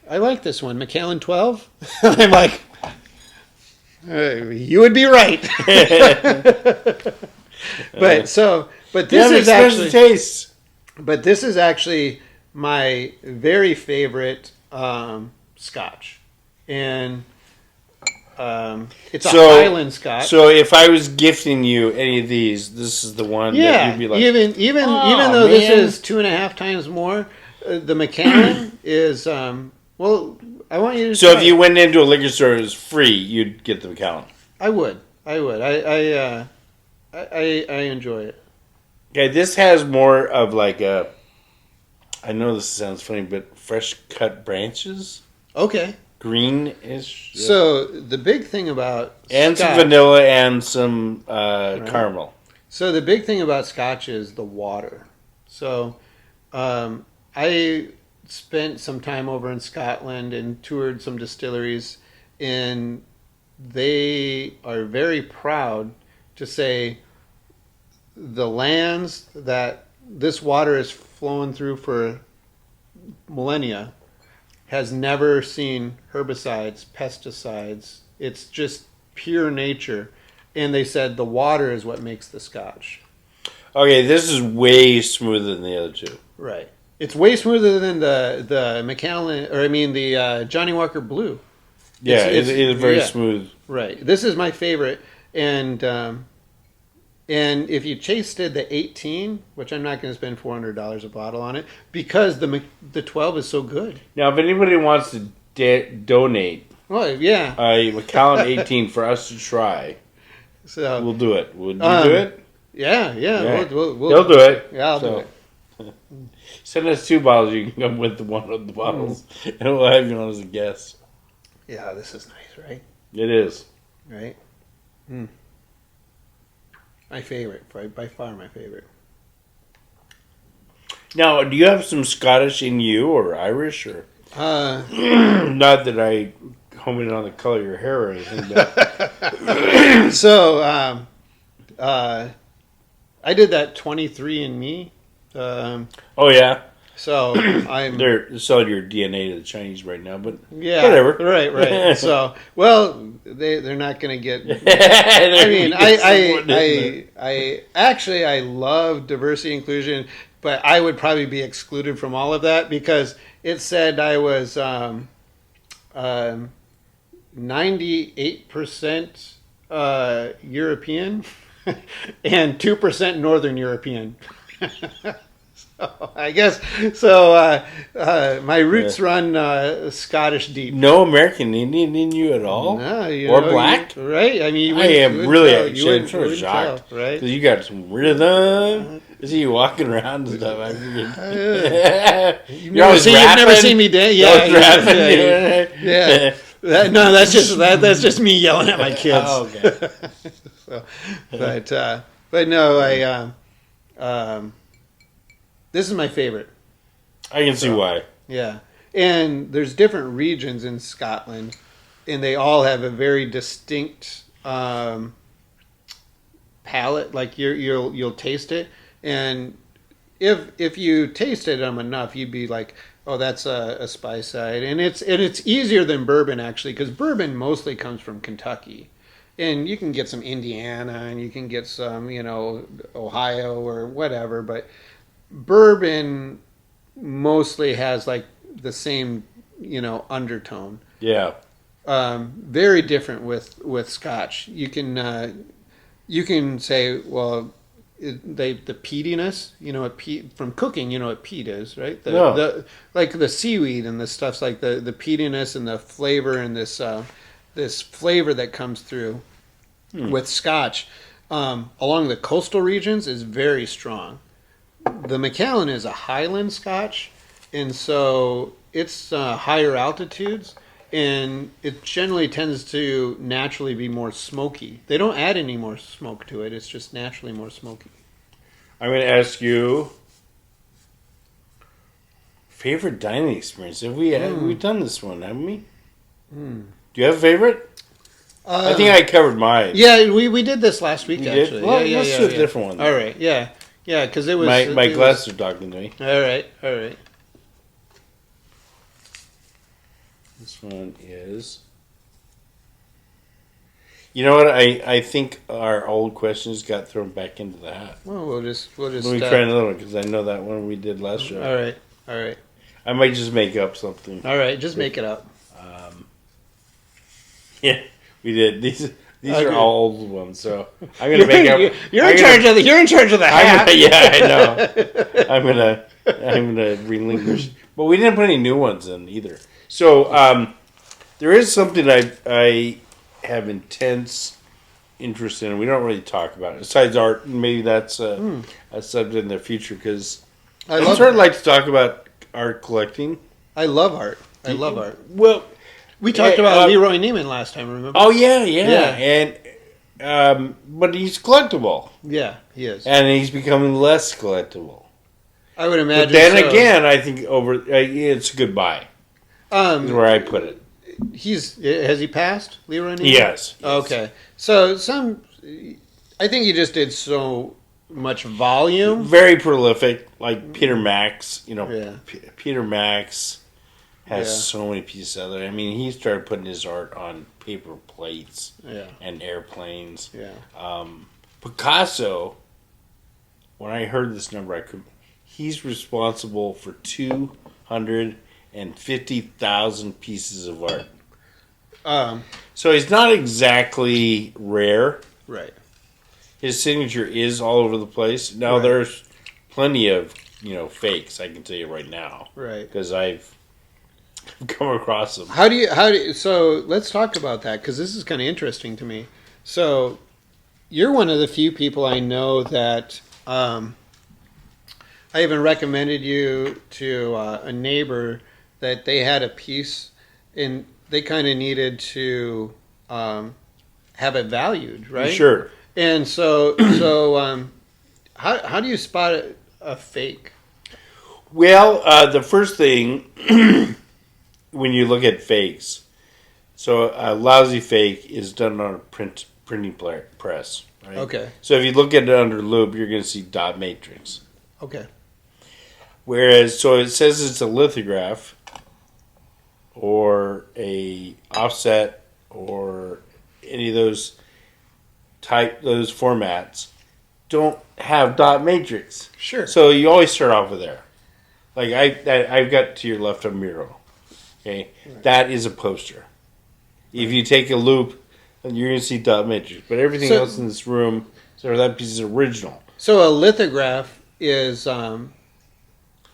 I like this one, Macallan 12. I'm like, you would be right. But this is actually taste. But this is actually my very favorite Scotch, and it's a Highland Scotch. So if I was gifting you any of these, this is the one that you'd be like, even though this is 2.5 times more, the Macallan is well. I want you to. So if you went into a liquor store, it was free. You'd get the Macallan. I would. I enjoy it. Okay, this has more of like a. I know this sounds funny, but fresh cut branches. Okay. Greenish. So the big thing about and Scotch, some vanilla and some caramel. So the big thing about Scotch is the water. So I spent some time over in Scotland and toured some distilleries, and they are very proud to say the lands that this water is flowing through for millennia has never seen herbicides, pesticides. It's just pure nature. And they said the water is what makes the Scotch. Okay, this is way smoother than the other two. Right. It's way smoother than the Macallan, or I mean the Johnny Walker Blue. Yeah, it's very smooth. Right. This is my favorite, and if you tasted the 18, which I'm not going to spend $400 a bottle on it, because the 12 is so good. Now, if anybody wants to donate, yeah, a Macallan 18 for us to try, so we'll do it. Would you do it? Yeah. He'll do it. Yeah, I'll do it. Send us 2 bottles. You can come with one of the bottles, and we'll have you on as a guest. Yeah, this is nice, right? It is. Right? My favorite, by far my favorite. Now, do you have some Scottish in you, or Irish, or not that I home in on the color of your hair or anything, but so I did that 23andMe. Oh yeah. So they're selling your DNA to the Chinese right now, but yeah, whatever. Right. So they're not going to get. I mean, I love diversity inclusion, but I would probably be excluded from all of that because it said I was 98% European and 2% Northern European. I guess so. My roots run Scottish deep. No American Indian in you at all? No, or black? Right? I mean, I am really actually I'm sort of shocked. right? Because you got some rhythm. I see you walking around and stuff. You're always rapping. You've never seen me dance. You're always rapping. Yeah. No, that's just me yelling at my kids. Oh, okay. But no, this is my favorite. I can see why. Yeah, and there's different regions in Scotland, and they all have a very distinct palate. Like you'll taste it, and if you tasted them enough, you'd be like, oh, that's a spice side, and it's easier than bourbon actually, because bourbon mostly comes from Kentucky, and you can get some Indiana, and you can get some Ohio or whatever, but bourbon mostly has like the same undertone. Yeah. Very different with Scotch. You can say, well, the peatiness, from cooking, what peat is, right? Like the seaweed and the stuff's like the peatiness and the flavor and this flavor that comes through with Scotch along the coastal regions is very strong. The Macallan is a Highland Scotch, and so it's higher altitudes, and it generally tends to naturally be more smoky. They don't add any more smoke to it. It's just naturally more smoky. I'm going to ask you, favorite dining experience? We've done this one, haven't we? Do you have a favorite? I think I covered mine. Yeah, we did this last week, actually. Well, let's do a different one. All right, yeah. Yeah, because it was... My glasses are talking to me. All right. This one is... You know what? I think our old questions got thrown back into the hat. Well, we'll just... Let me try another one, because I know that one we did last show. All right. I might just make up something. All right, just make it up. Yeah, we did. These are all old ones, so I'm gonna make up. You're in charge of the hat. I know. I'm gonna relinquish. But we didn't put any new ones in either. So there is something I have intense interest in. We don't really talk about it besides art. Maybe that's a subject in the future, because I sort of like to talk about art collecting. I love art. Well. We talked about Leroy Neiman last time, remember? Oh, yeah. And but he's collectible. Yeah, he is. And he's becoming less collectible. I would imagine. But then again, I think it's a good buy. Is where I put it. Has he passed, Leroy Neiman? Yes. Okay. So I think he just did so much volume. Very prolific, like Peter Max. Peter Max has so many pieces of it. I mean, he started putting his art on paper plates and airplanes. Yeah. Picasso, when I heard this number, he's responsible for 250,000 pieces of art. So he's not exactly rare. Right. His signature is all over the place. Now there's plenty of fakes. I can tell you right now. Right. Because I've come across them. How do you? So let's talk about that, because this is kind of interesting to me. So you're one of the few people I know that I even recommended you to a neighbor that they had a piece and they kind of needed to have it valued, right? Sure. And so how do you spot a fake? Well, the first thing when you look at fakes, so a lousy fake is done on a printing press, right? Okay. So if you look at it under loop, you're going to see dot matrix. Okay. Whereas, so it says it's a lithograph or a offset or any of those formats don't have dot matrix. Sure. So you always start off with there. Like I've got to your left a mural. Okay, right. That is a poster. If you take a loop, then you're going to see dot matrix. But everything else in this room, so that piece is original. So a lithograph is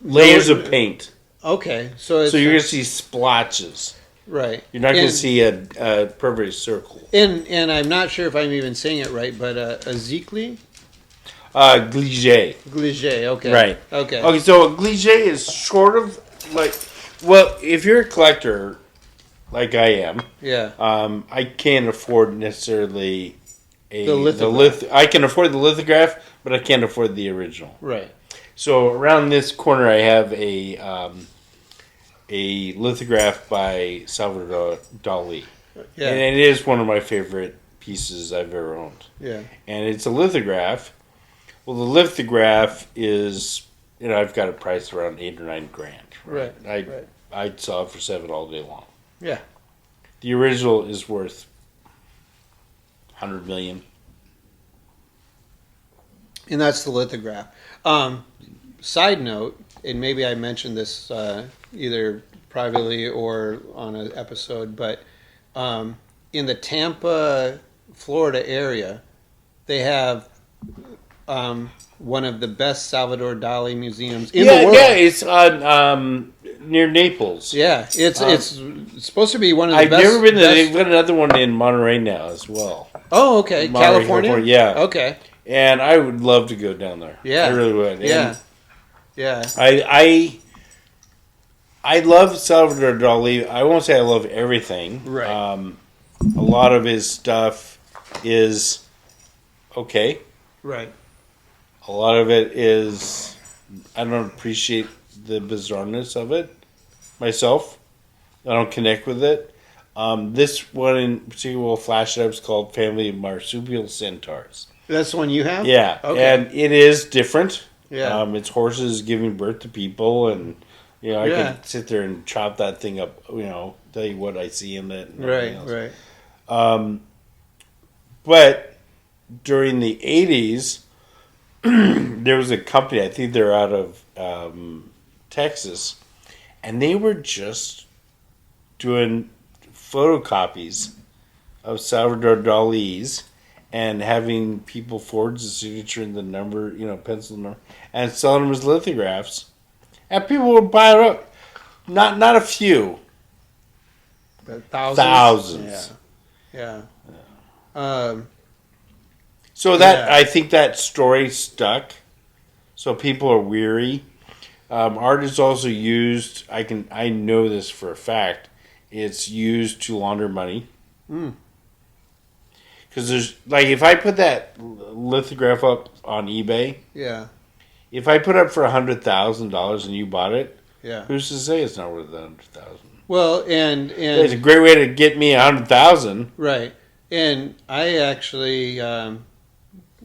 layers of paint. Okay, so it's, you're going to see splotches. Right. You're not going to see a perfect circle. And I'm not sure if I'm even saying it right, but a Zikli? Glige. Glige, okay. Right. Okay, so a glige is sort of like, well, if you're a collector, like I am, yeah. I can't afford necessarily The lithograph. I can afford the lithograph, but I can't afford the original. Right. So around this corner, I have a lithograph by Salvador Dali. Yeah. And it is one of my favorite pieces I've ever owned. Yeah. And it's a lithograph. Well, the lithograph is, I've got it priced around $8 or $9 grand. Right. I'd sell it for $7 all day long. Yeah. The original is worth $100 million. And that's the lithograph. Side note, and maybe I mentioned this either privately or on an episode, but in the Tampa, Florida area, they have one of the best Salvador Dali museums in the world. Yeah, it's on near Naples. Yeah, it's supposed to be one of the best. I've never been there. They've got another one in Monterey now as well. Oh, okay. Monterey, California? yeah. Okay. And I would love to go down there. Yeah. I really would. Yeah. And I love Salvador Dali. I won't say I love everything. Right. A lot of his stuff is okay. Right. A lot of it is, I don't appreciate the bizarreness of it myself. I don't connect with it. This one in particular will flash it up. It's called Family of Marsupial Centaurs. That's the one you have? Yeah. Okay. And it is different. Yeah. It's horses giving birth to people, and I could sit there and chop that thing up. Tell you what I see in it. And Right. But during the 80s, there was a company. I think they're out of Texas, and they were just doing photocopies of Salvador Dali's and having people forge the signature and the number, pencil number, and selling them as lithographs. And people would buy it up. Not a few. But thousands. Yeah. So I think that story stuck. So people are weary. Art is also used. I know this for a fact. It's used to launder money. Because there's if I put that lithograph up on eBay. Yeah. If I put up for $100,000 and you bought it. Yeah. Who's to say it's not worth $100,000? Well, and it's a great way to get me $100,000. Right. And I actually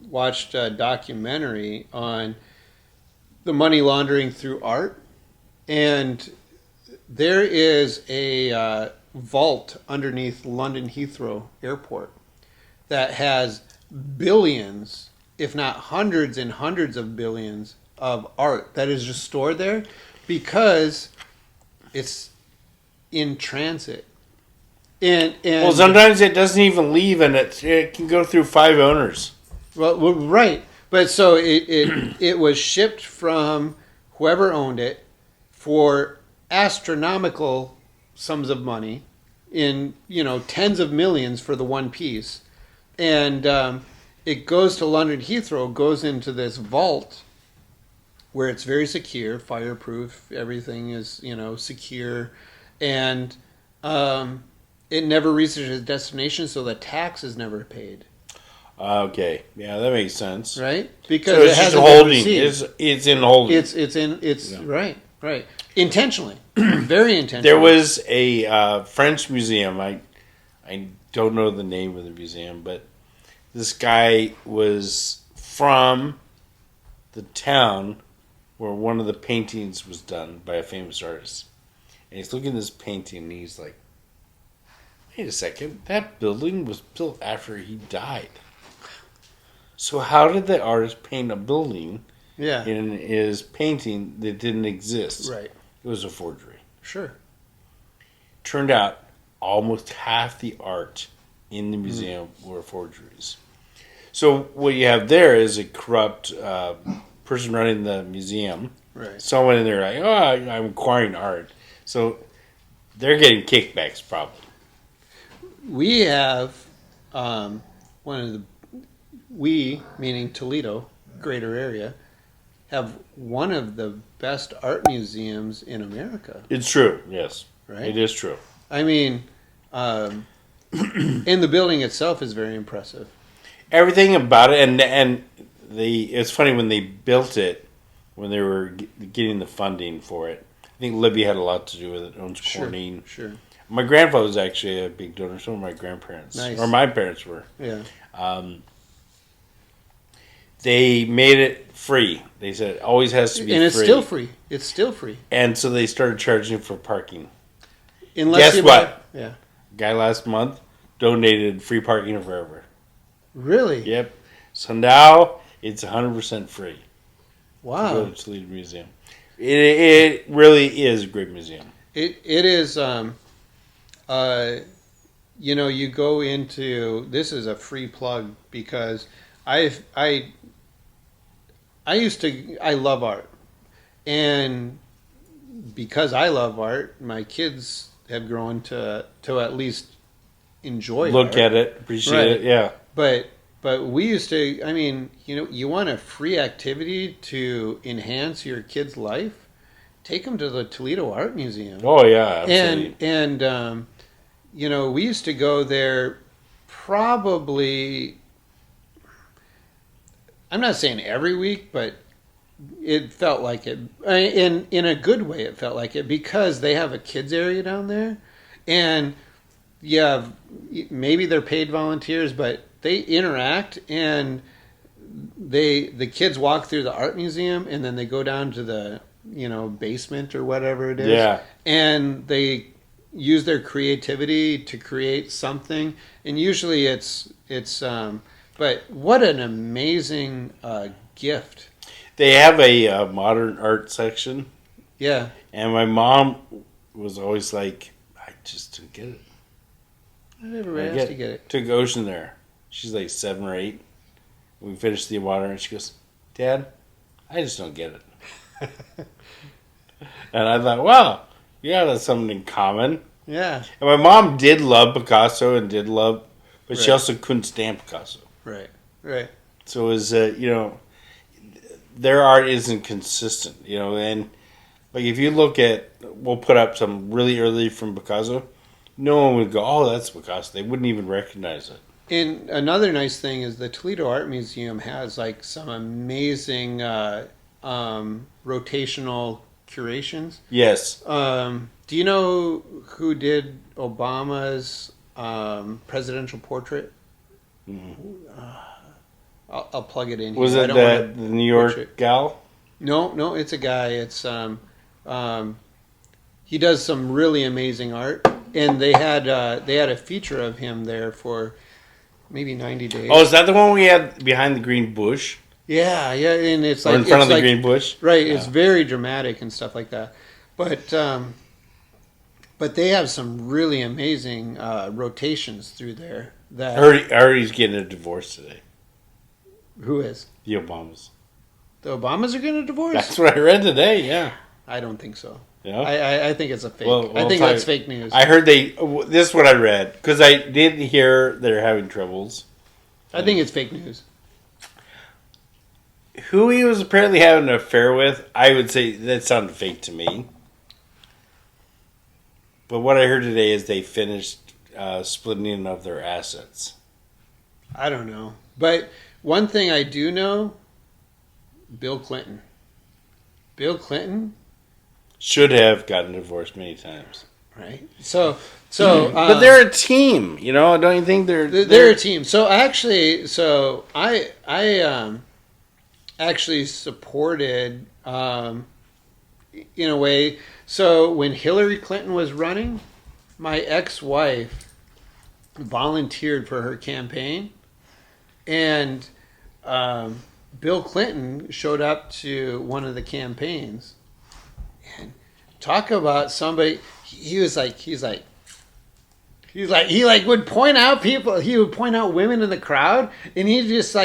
watched a documentary on the money laundering through art, and there is a vault underneath London Heathrow Airport that has billions, if not hundreds and hundreds of billions of art that is just stored there because it's in transit. And well, sometimes it doesn't even leave, and it can go through 5 owners. Well, right. But so it was shipped from whoever owned it for astronomical sums of money, in tens of millions for the one piece, and it goes to London Heathrow, goes into this vault where it's very secure, fireproof. Everything is secure, and it never reaches its destination, so the tax is never paid. Okay, yeah, that makes sense. Right? Because so it's it just hasn't holding. been received. It's in holding. It's right. Intentionally. Very intentionally. There was a French museum. I don't know the name of the museum, but this guy was from the town where one of the paintings was done by a famous artist. And he's looking at this painting and he's like, wait a second, that building was built after he died. So how did the artist paint a building in his painting that didn't exist? Right. It was a forgery. Sure. Turned out almost half the art in the museum were forgeries. So what you have there is a corrupt person running the museum Right. Someone in there like, oh, I'm acquiring art. So they're getting kickbacks probably. We have we, meaning Toledo, greater area, have one of the best art museums in America. It's true, yes. Right? It is true. I mean, and the building itself is very impressive. Everything about it, and it's funny when they built it, when they were getting the funding for it. I think Libby had a lot to do with it. Owns Cornine. Sure. My grandfather was actually a big donor. So were my grandparents. Nice. Or my parents were. Yeah. They made it free. They said it always has to be free. And it's still free. It's still free. And so they started charging for parking. Guess what? Yeah. Guy last month donated free parking forever. Really? Yep. So now it's 100% free. Wow. To go to Toledo Museum. It really is a great museum. It is. You go into, this is a free plug because I love art, and because I love art, my kids have grown to at least enjoy Look art. at it, appreciate it, yeah. But we used to, I mean, you want a free activity to enhance your kid's life, take them to the Toledo Art Museum. Oh, yeah, absolutely. And we used to go there probably, I'm not saying every week, but it felt like it. In a good way, it felt like it, because they have a kids area down there. And yeah, maybe they're paid volunteers, but they interact, and the kids walk through the art museum, and then they go down to the basement or whatever it is. Yeah. And they use their creativity to create something, and usually it's but what an amazing gift. They have a modern art section. Yeah. And my mom was always like, I just didn't get it. I never asked to get it. Took Ocean there. She's like 7 or 8. We finished the water, and she goes, Dad, I just don't get it. And I thought, wow, yeah, that's something in common. Yeah. And my mom did love Picasso but she Right. also couldn't stand Picasso. Right. So it was, their art isn't consistent, and like if you look at, we'll put up some really early from Picasso, no one would go, oh, that's Picasso. They wouldn't even recognize it. And another nice thing is the Toledo Art Museum has like some amazing rotational curations. Yes. Do you know who did Obama's presidential portrait? Mm-hmm. I'll plug it in here. Was it the New York gal? No, it's a guy. It's he does some really amazing art, and they had a feature of him there for maybe 90 days. Oh, is that the one we had behind the green bush? Yeah, and it's Or like in front of the like, green bush? right? Yeah. It's very dramatic and stuff like that, but they have some really amazing rotations through there. That I heard he's getting a divorce today. Who is? The Obamas. The Obamas are getting a divorce? That's what I read today. Yeah. I don't think so. Yeah. I think it's a fake. Well, I think that's fake news. I heard this is what I read, because I did hear they're having troubles. I think it's fake news. Who he was apparently having an affair with, I would say that sounded fake to me. But what I heard today is they finished splitting of their assets. I don't know. But one thing I do know, Bill Clinton. Bill Clinton should have gotten divorced many times. Right. So but they're a team, don't you think they're a team. So I actually supported in a way. So when Hillary Clinton was running, my ex-wife volunteered for her campaign, and Bill Clinton showed up to one of the campaigns, and talk about somebody. He would point out people. He would point out women in the crowd, and he just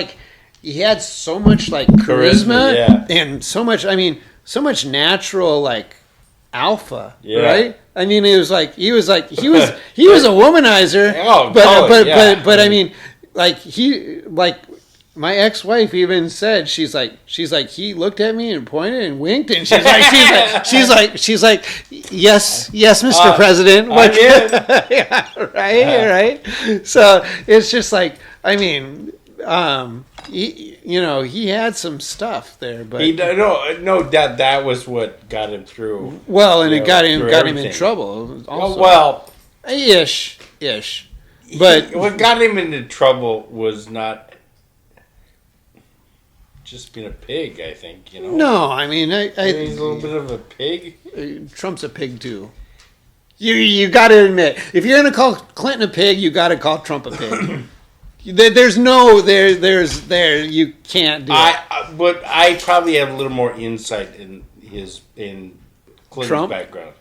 he had so much charisma yeah. and so much. I mean, so much natural like alpha, Yeah. right? I mean, he was a womanizer, Oh, but I mean, like my ex-wife even said she's like he looked at me and pointed and winked and she's like yes Mr. President, I'm in. yeah, right. So it's just like, I mean, he had some stuff there, but no doubt that was what got him through. Well, and it got him everything. in trouble. Also. Well, ish. But what got him into trouble was not just being a pig, I think, No, I mean, he's a little bit of a pig. Trump's a pig too. You got to admit, if you're going to call Clinton a pig, you got to call Trump a pig. There's you can't do it. But I probably have a little more insight in Clinton's Trump? background.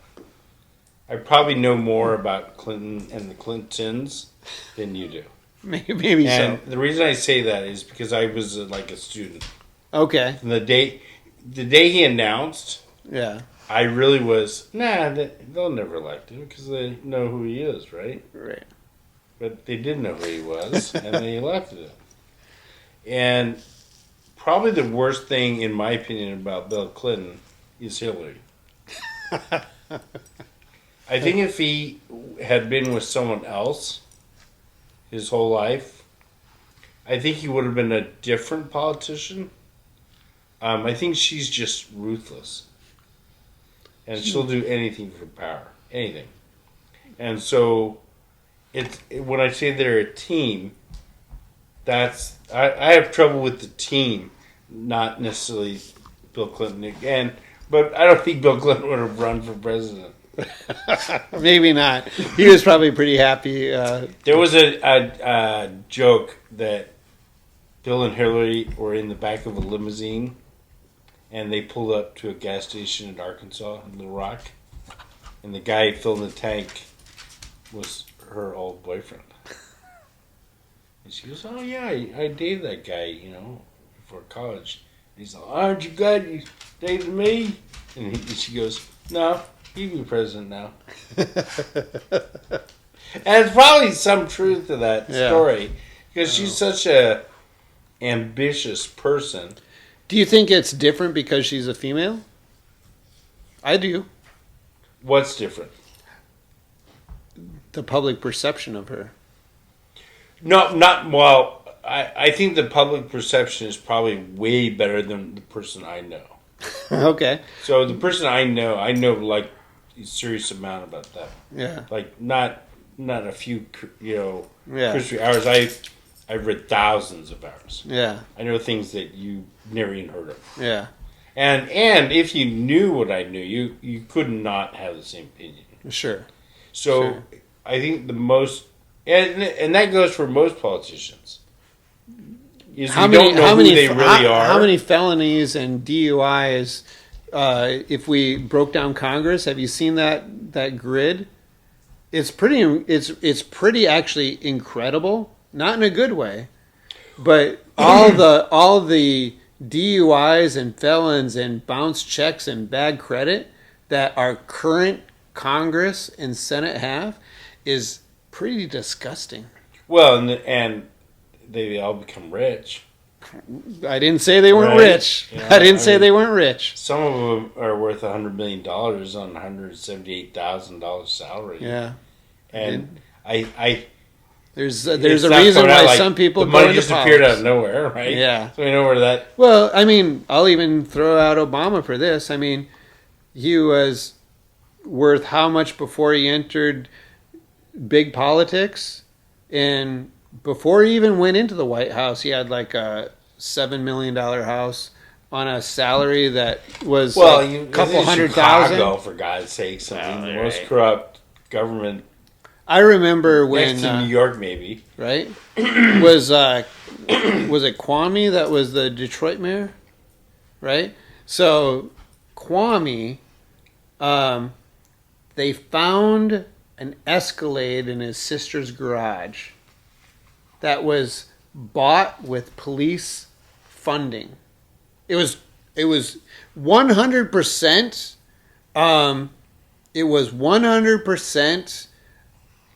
I probably know more about Clinton and the Clintons than you do. Maybe And so. the reason I say that is because I was like a student. Okay. And the day he announced, Yeah. I really was, they'll never elect him because they know who he is, right? Right. But they did know who he was, and they elected him. And probably the worst thing, in my opinion, about Bill Clinton is Hillary. I think if he had been with someone else his whole life, I think he would have been a different politician. I think she's just ruthless. And she'll do anything for power. Anything. And so, when I say they're a team, I have trouble with the team, not necessarily Bill Clinton. But I don't think Bill Clinton would have run for president. Maybe not. He was probably pretty happy. There was a joke that Bill and Hillary were in the back of a limousine, and they pulled up to a gas station in Arkansas, in Little Rock, and the guy filling the tank was her old boyfriend. And she goes, "Oh yeah, I dated that guy, before college." And he's like, "Aren't you glad you dated me?" And she goes, "No, you can be president now." And there's probably some truth to that story because she's such a ambitious person. Do you think it's different because she's a female? I do. What's different? The public perception of her. No, not well. I think the public perception is probably way better than the person I know. Okay. So the person I know like a serious amount about that. Yeah. Like not a few, Yeah. cursory hours. I've read thousands of hours. Yeah. I know things that you never even heard of. Yeah. And if you knew what I knew, you could not have the same opinion. Sure. So Sure. I think the most, and that goes for most politicians. Is How we don't know who they really are. How many felonies and DUIs? If we broke down Congress, have you seen that grid? It's pretty actually incredible. Not in a good way, but all the DUIs and felons and bounce checks and bad credit that our current Congress and Senate have is pretty disgusting. Well, and they all become rich. I didn't say they weren't Right. rich. I didn't say they weren't rich. Some of them are worth $100 million on $178,000 salary. Yeah, And there's it's a not reason coming out why like some people the go money into just appeared politics. out of nowhere, right? Yeah. So we know where that. Well, I mean, I'll even throw out Obama for this. I mean, he was worth how much before he entered big politics? And before he even went into the White House, he had like a $7 million house on a salary that was a couple $100,000. Chicago, for God's sakes. I mean, the most corrupt government. I remember when Next to New York, maybe. right? Was it Kwame that was the Detroit mayor? Right? So Kwame, they found an Escalade in his sister's garage that was bought with police funding. It was It was 100%. It was 100%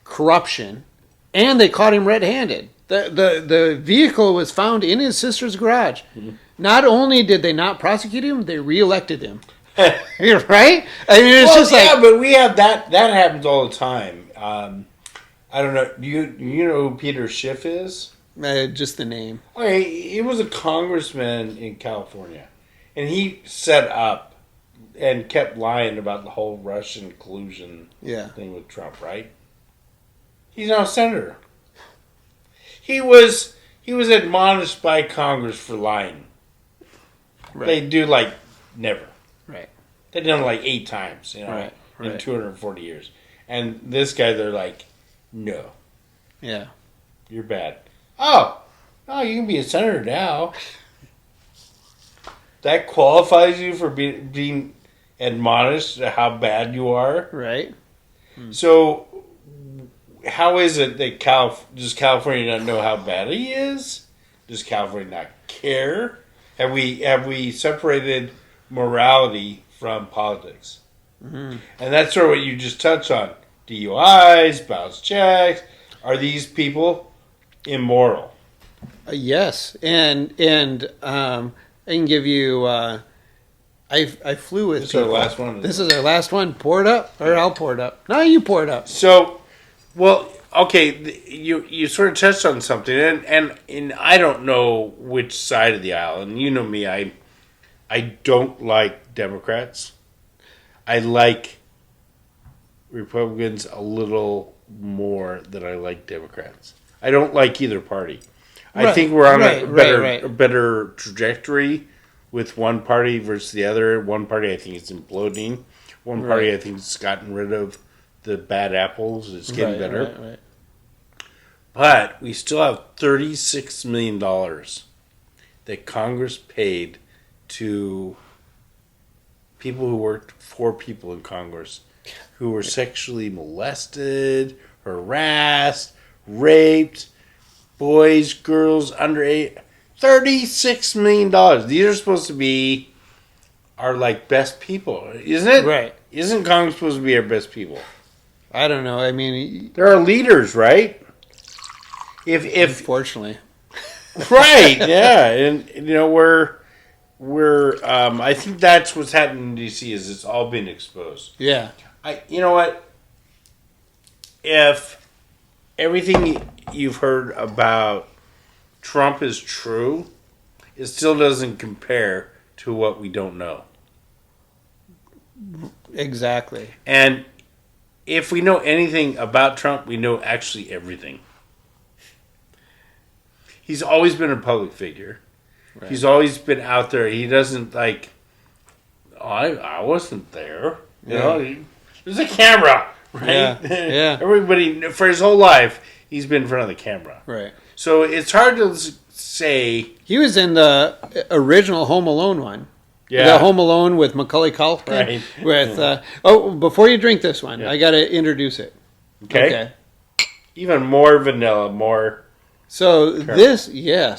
corruption, and they caught him red-handed. The vehicle was found in his sister's garage. Mm-hmm. Not only did they not prosecute him, they reelected him. You're right? I mean, it's just like... Yeah, but we have that. That happens all the time. I don't know. Do you know who Peter Schiff is? Just the name. Okay, he was a congressman in California. And he set up and kept lying about the whole Russian collusion thing with Trump, right? He's now a senator. He was admonished by Congress for lying. Right. They do like never. Right. They've done it like 8 times, right. in 240 years. And this guy, they're like, no. Yeah. You're bad. Oh, you can be a senator now. That qualifies you for being admonished how bad you are. Right. So, how is it that does California not know how bad he is? Does California not care? Have we separated morality from politics? Mm-hmm. And that's sort of what you just touched on. DUIs, bounce checks. Are these people immoral? Yes, and I can give you. I flew with. This is our last one. This is our last one. Pour it up, or I'll pour it up. No, you pour it up. So, well, okay. You sort of touched on something, and I don't know which side of the aisle. And you know me, I don't like Democrats. I like Republicans a little more than I like Democrats. I don't like either party. I think we're on a better trajectory with one party versus the other. One party I think is imploding. One party I think has gotten rid of the bad apples. It's getting better. Right. But we still have $36 million that Congress paid to people who worked for people in Congress who were sexually molested, harassed, raped, boys, girls under 8. $36 million. These are supposed to be our best people, isn't it? Right. Isn't Congress supposed to be our best people? I don't know. I mean, they're our leaders, right? If unfortunately, right? Yeah, and we're I think that's what's happening in D.C. is it's all been exposed. Yeah. You know what? If everything you've heard about Trump is true, it still doesn't compare to what we don't know. Exactly. And if we know anything about Trump, we know actually everything. He's always been a public figure. Right. He's always been out there. He doesn't I wasn't there. You know, there's a camera, right? Yeah. Everybody, for his whole life, he's been in front of the camera. Right. So it's hard to say. He was in the original Home Alone one. Yeah. The Home Alone with Macaulay Culkin. Right. With, before you drink this one, I got to introduce it. Okay. Even more vanilla, more. So caramel.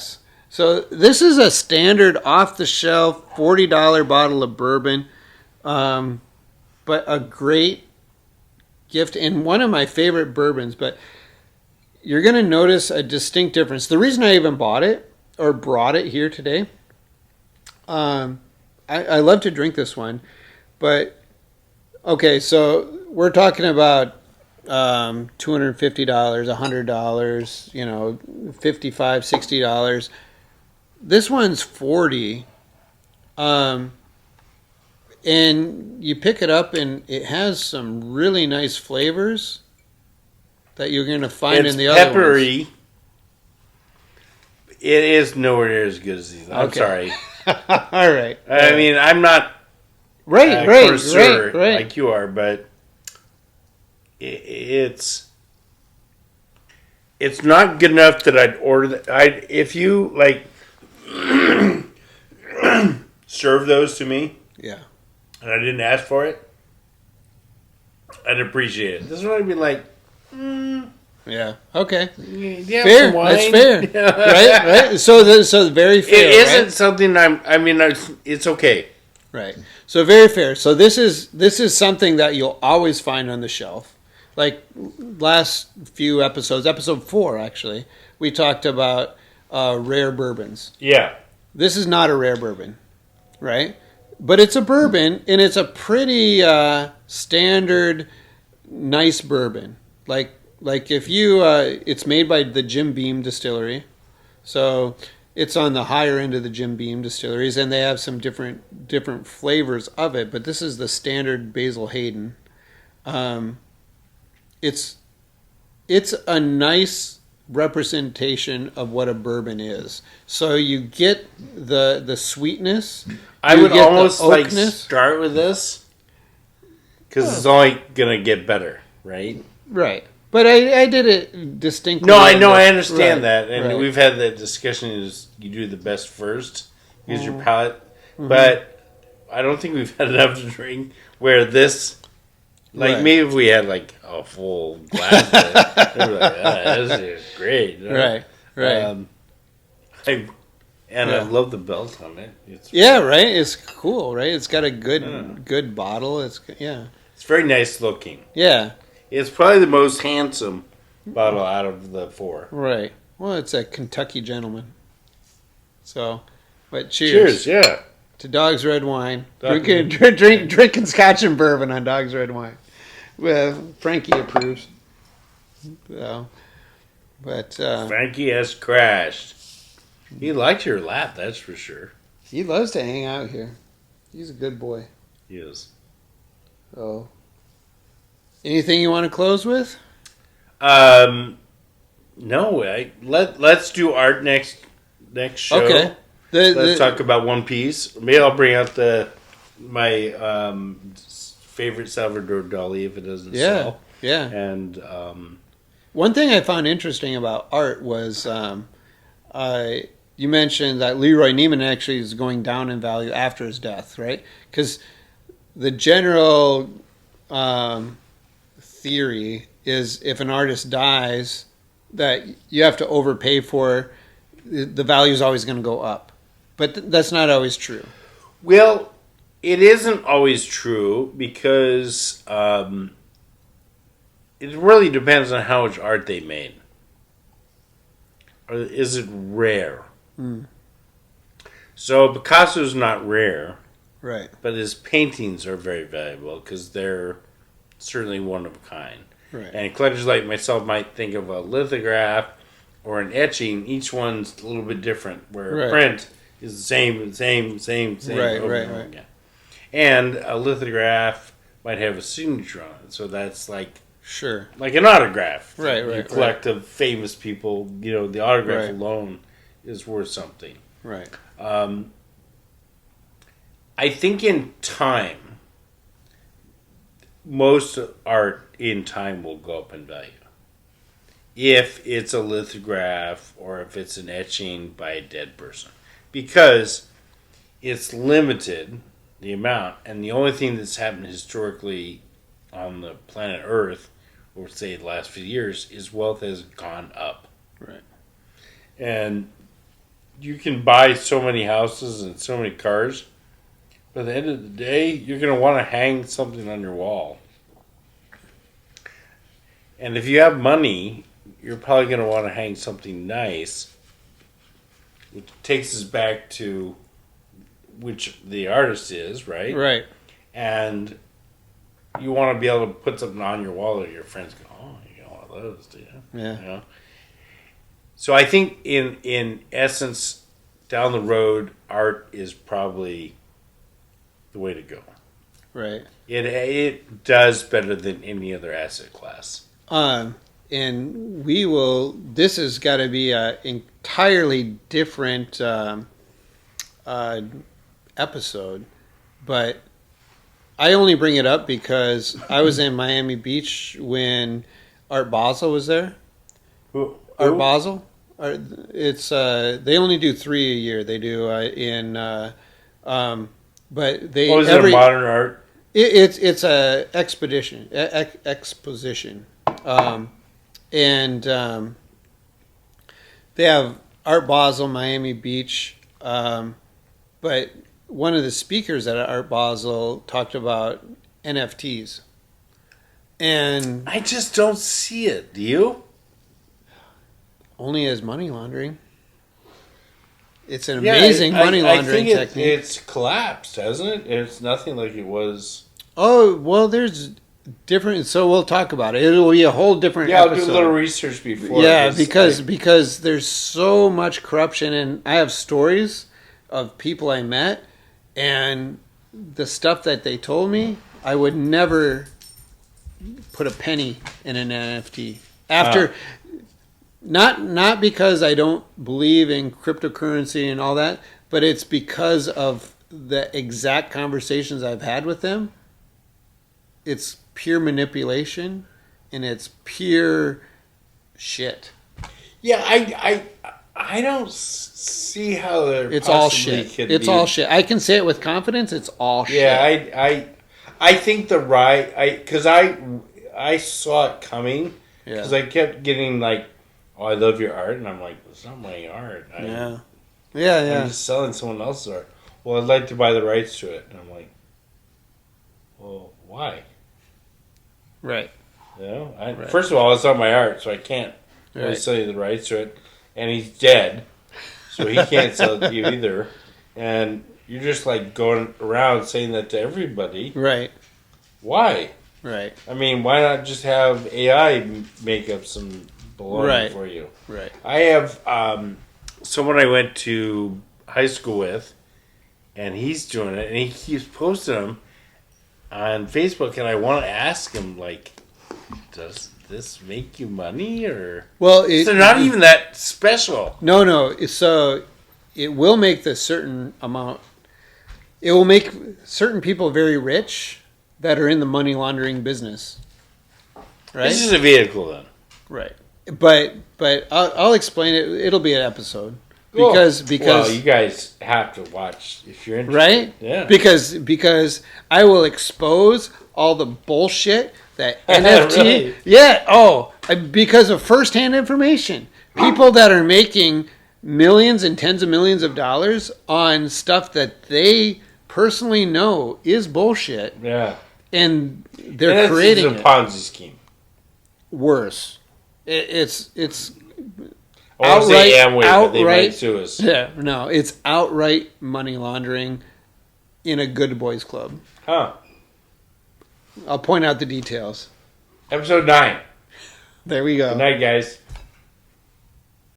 So this is a standard off-the-shelf $40 bottle of bourbon, but a great gift and one of my favorite bourbons. But you're going to notice a distinct difference. The reason I even bought it or brought it here today, I love to drink this one, but okay, so we're talking about $250, $100, $55, $60. This one's $40, and you pick it up and it has some really nice flavors that you're going to find in the other ones. It's peppery. It is nowhere near as good as these. I'm sorry. All right. I mean, I'm not right like you are, but it's not good enough that I'd order that. If you serve those to me, and I didn't ask for it, I'd appreciate it. This one I'd be like, Yeah. Okay. Yeah, Fair. some wine. That's fair. Right. So very fair. It isn't something it's okay. Right. So very fair. So this is something that you'll always find on the shelf. Like last few episodes, episode 4 actually, we talked about rare bourbons. Yeah. This is not a rare bourbon, right? But it's a bourbon, and it's a pretty standard, nice bourbon. Like if you, it's made by the Jim Beam Distillery, so it's on the higher end of the Jim Beam distilleries, and they have some different flavors of it. But this is the standard Basil Hayden. It's a nice representation of what a bourbon is. So you get the sweetness. I would almost like start with this because it's only gonna get better, right? Right. But I did it distinctly. No, I know, I understand that, and we've had that discussion. Is you do the best first, use your palate, but I don't think we've had enough to drink. Where this, maybe if we had like a full glass, of it, we'd be like, this is great, right? I love the belt on it. Right. It's cool, right? It's got a good bottle. It's very nice looking. Yeah. It's probably the most handsome bottle out of the 4. Right. Well, it's a Kentucky gentleman. So, but cheers. Cheers, yeah. To Dog's Red Wine. Drinking Scotch and bourbon on Dog's Red Wine. Well, Frankie approves. So, but Frankie has crashed. He liked your lap, that's for sure. He loves to hang out here. He's a good boy. He is. Oh. Anything you want to close with? No. Let's do art next show. Okay. Let's talk about One Piece. Maybe I'll bring out my favorite Salvador Dali if it doesn't sell. Yeah. And one thing I found interesting about art was you mentioned that Leroy Neiman actually is going down in value after his death, right? Because the general theory is if an artist dies that you have to overpay for, the value is always going to go up. But that's not always true. Well, it isn't always true because it really depends on how much art they made. Or is it rare? So Picasso's not rare. Right. But his paintings are very valuable because they're certainly one of a kind. Right. And collectors like myself might think of a lithograph or an etching. Each one's a little bit different, where a print is the same, over and over again. And a lithograph might have a signature on it, so that's like an autograph. You collect of famous people. The autograph alone is worth something. Right. I think in time, most art in time will go up in value. If it's a lithograph or if it's an etching by a dead person. Because it's limited, the amount, and the only thing that's happened historically on the planet Earth, or say the last few years, is wealth has gone up. Right. And you can buy so many houses and so many cars, but at the end of the day, you're going to want to hang something on your wall. And if you have money, you're probably going to want to hang something nice, which takes us back to which the artist is, right? Right. And you want to be able to put something on your wall that your friends go, oh, you got one of those, do you? Yeah. So I think in essence, down the road, art is probably the way to go. Right. It does better than any other asset class. And we will. This has got to be an entirely different episode, but I only bring it up because I was in Miami Beach when Art Basel was there. Who? Art Basel. It's they only do 3 a year. They do but they. Is it a modern art? It's a exposition. and they have Art Basel, Miami Beach, but one of the speakers at Art Basel talked about NFTs. And I just don't see it. Do you? Only as money laundering. It's an amazing money laundering technique. It's collapsed, hasn't it? It's nothing like it was. Oh, well, there's different. So we'll talk about it. It'll be a whole different Yeah, episode. I'll do a little research before. Yeah, because there's so much corruption, and I have stories of people I met, and the stuff that they told me, I would never put a penny in an NFT. After, not because I don't believe in cryptocurrency and all that, but it's because of the exact conversations I've had with them. It's pure manipulation, and it's pure shit. Yeah, I don't see how there. It's all shit. It's all shit. I can say it with confidence. It's all shit. Yeah, I think the because I saw it coming because I kept getting like, oh, I love your art, and I'm like, it's not my art. Yeah. I'm just selling someone else's art. Well, I'd like to buy the rights to it, and I'm like, well, why? Right. You know, first of all, it's not my art, so I can't really sell you the rights to it. And he's dead, so he can't sell it to you either. And you're just like going around saying that to everybody. Right. Why? Right. I mean, why not just have AI make up some baloney for you? Right. I have someone I went to high school with, and he's doing it, and he keeps posting them on Facebook, and I want to ask him, like, does this make you money, or... Well, they're not even that special. No. So it will make the certain amount... It will make certain people very rich that are in the money laundering business. Right? This is a vehicle, then. Right. But I'll explain it. It'll be an episode. Because well, you guys have to watch if you're interested. Right? Yeah. Because I will expose all the bullshit that NFT. Really? Yeah. Oh, because of firsthand information. People that are making millions and tens of millions of dollars on stuff that they personally know is bullshit. Yeah. And they're creating a Ponzi scheme. Worse. It's I won't say Amway, but they might sue us. Yeah, no, it's outright money laundering in a good boys club. Huh. I'll point out the details. Episode 9. There we go. Good night, guys.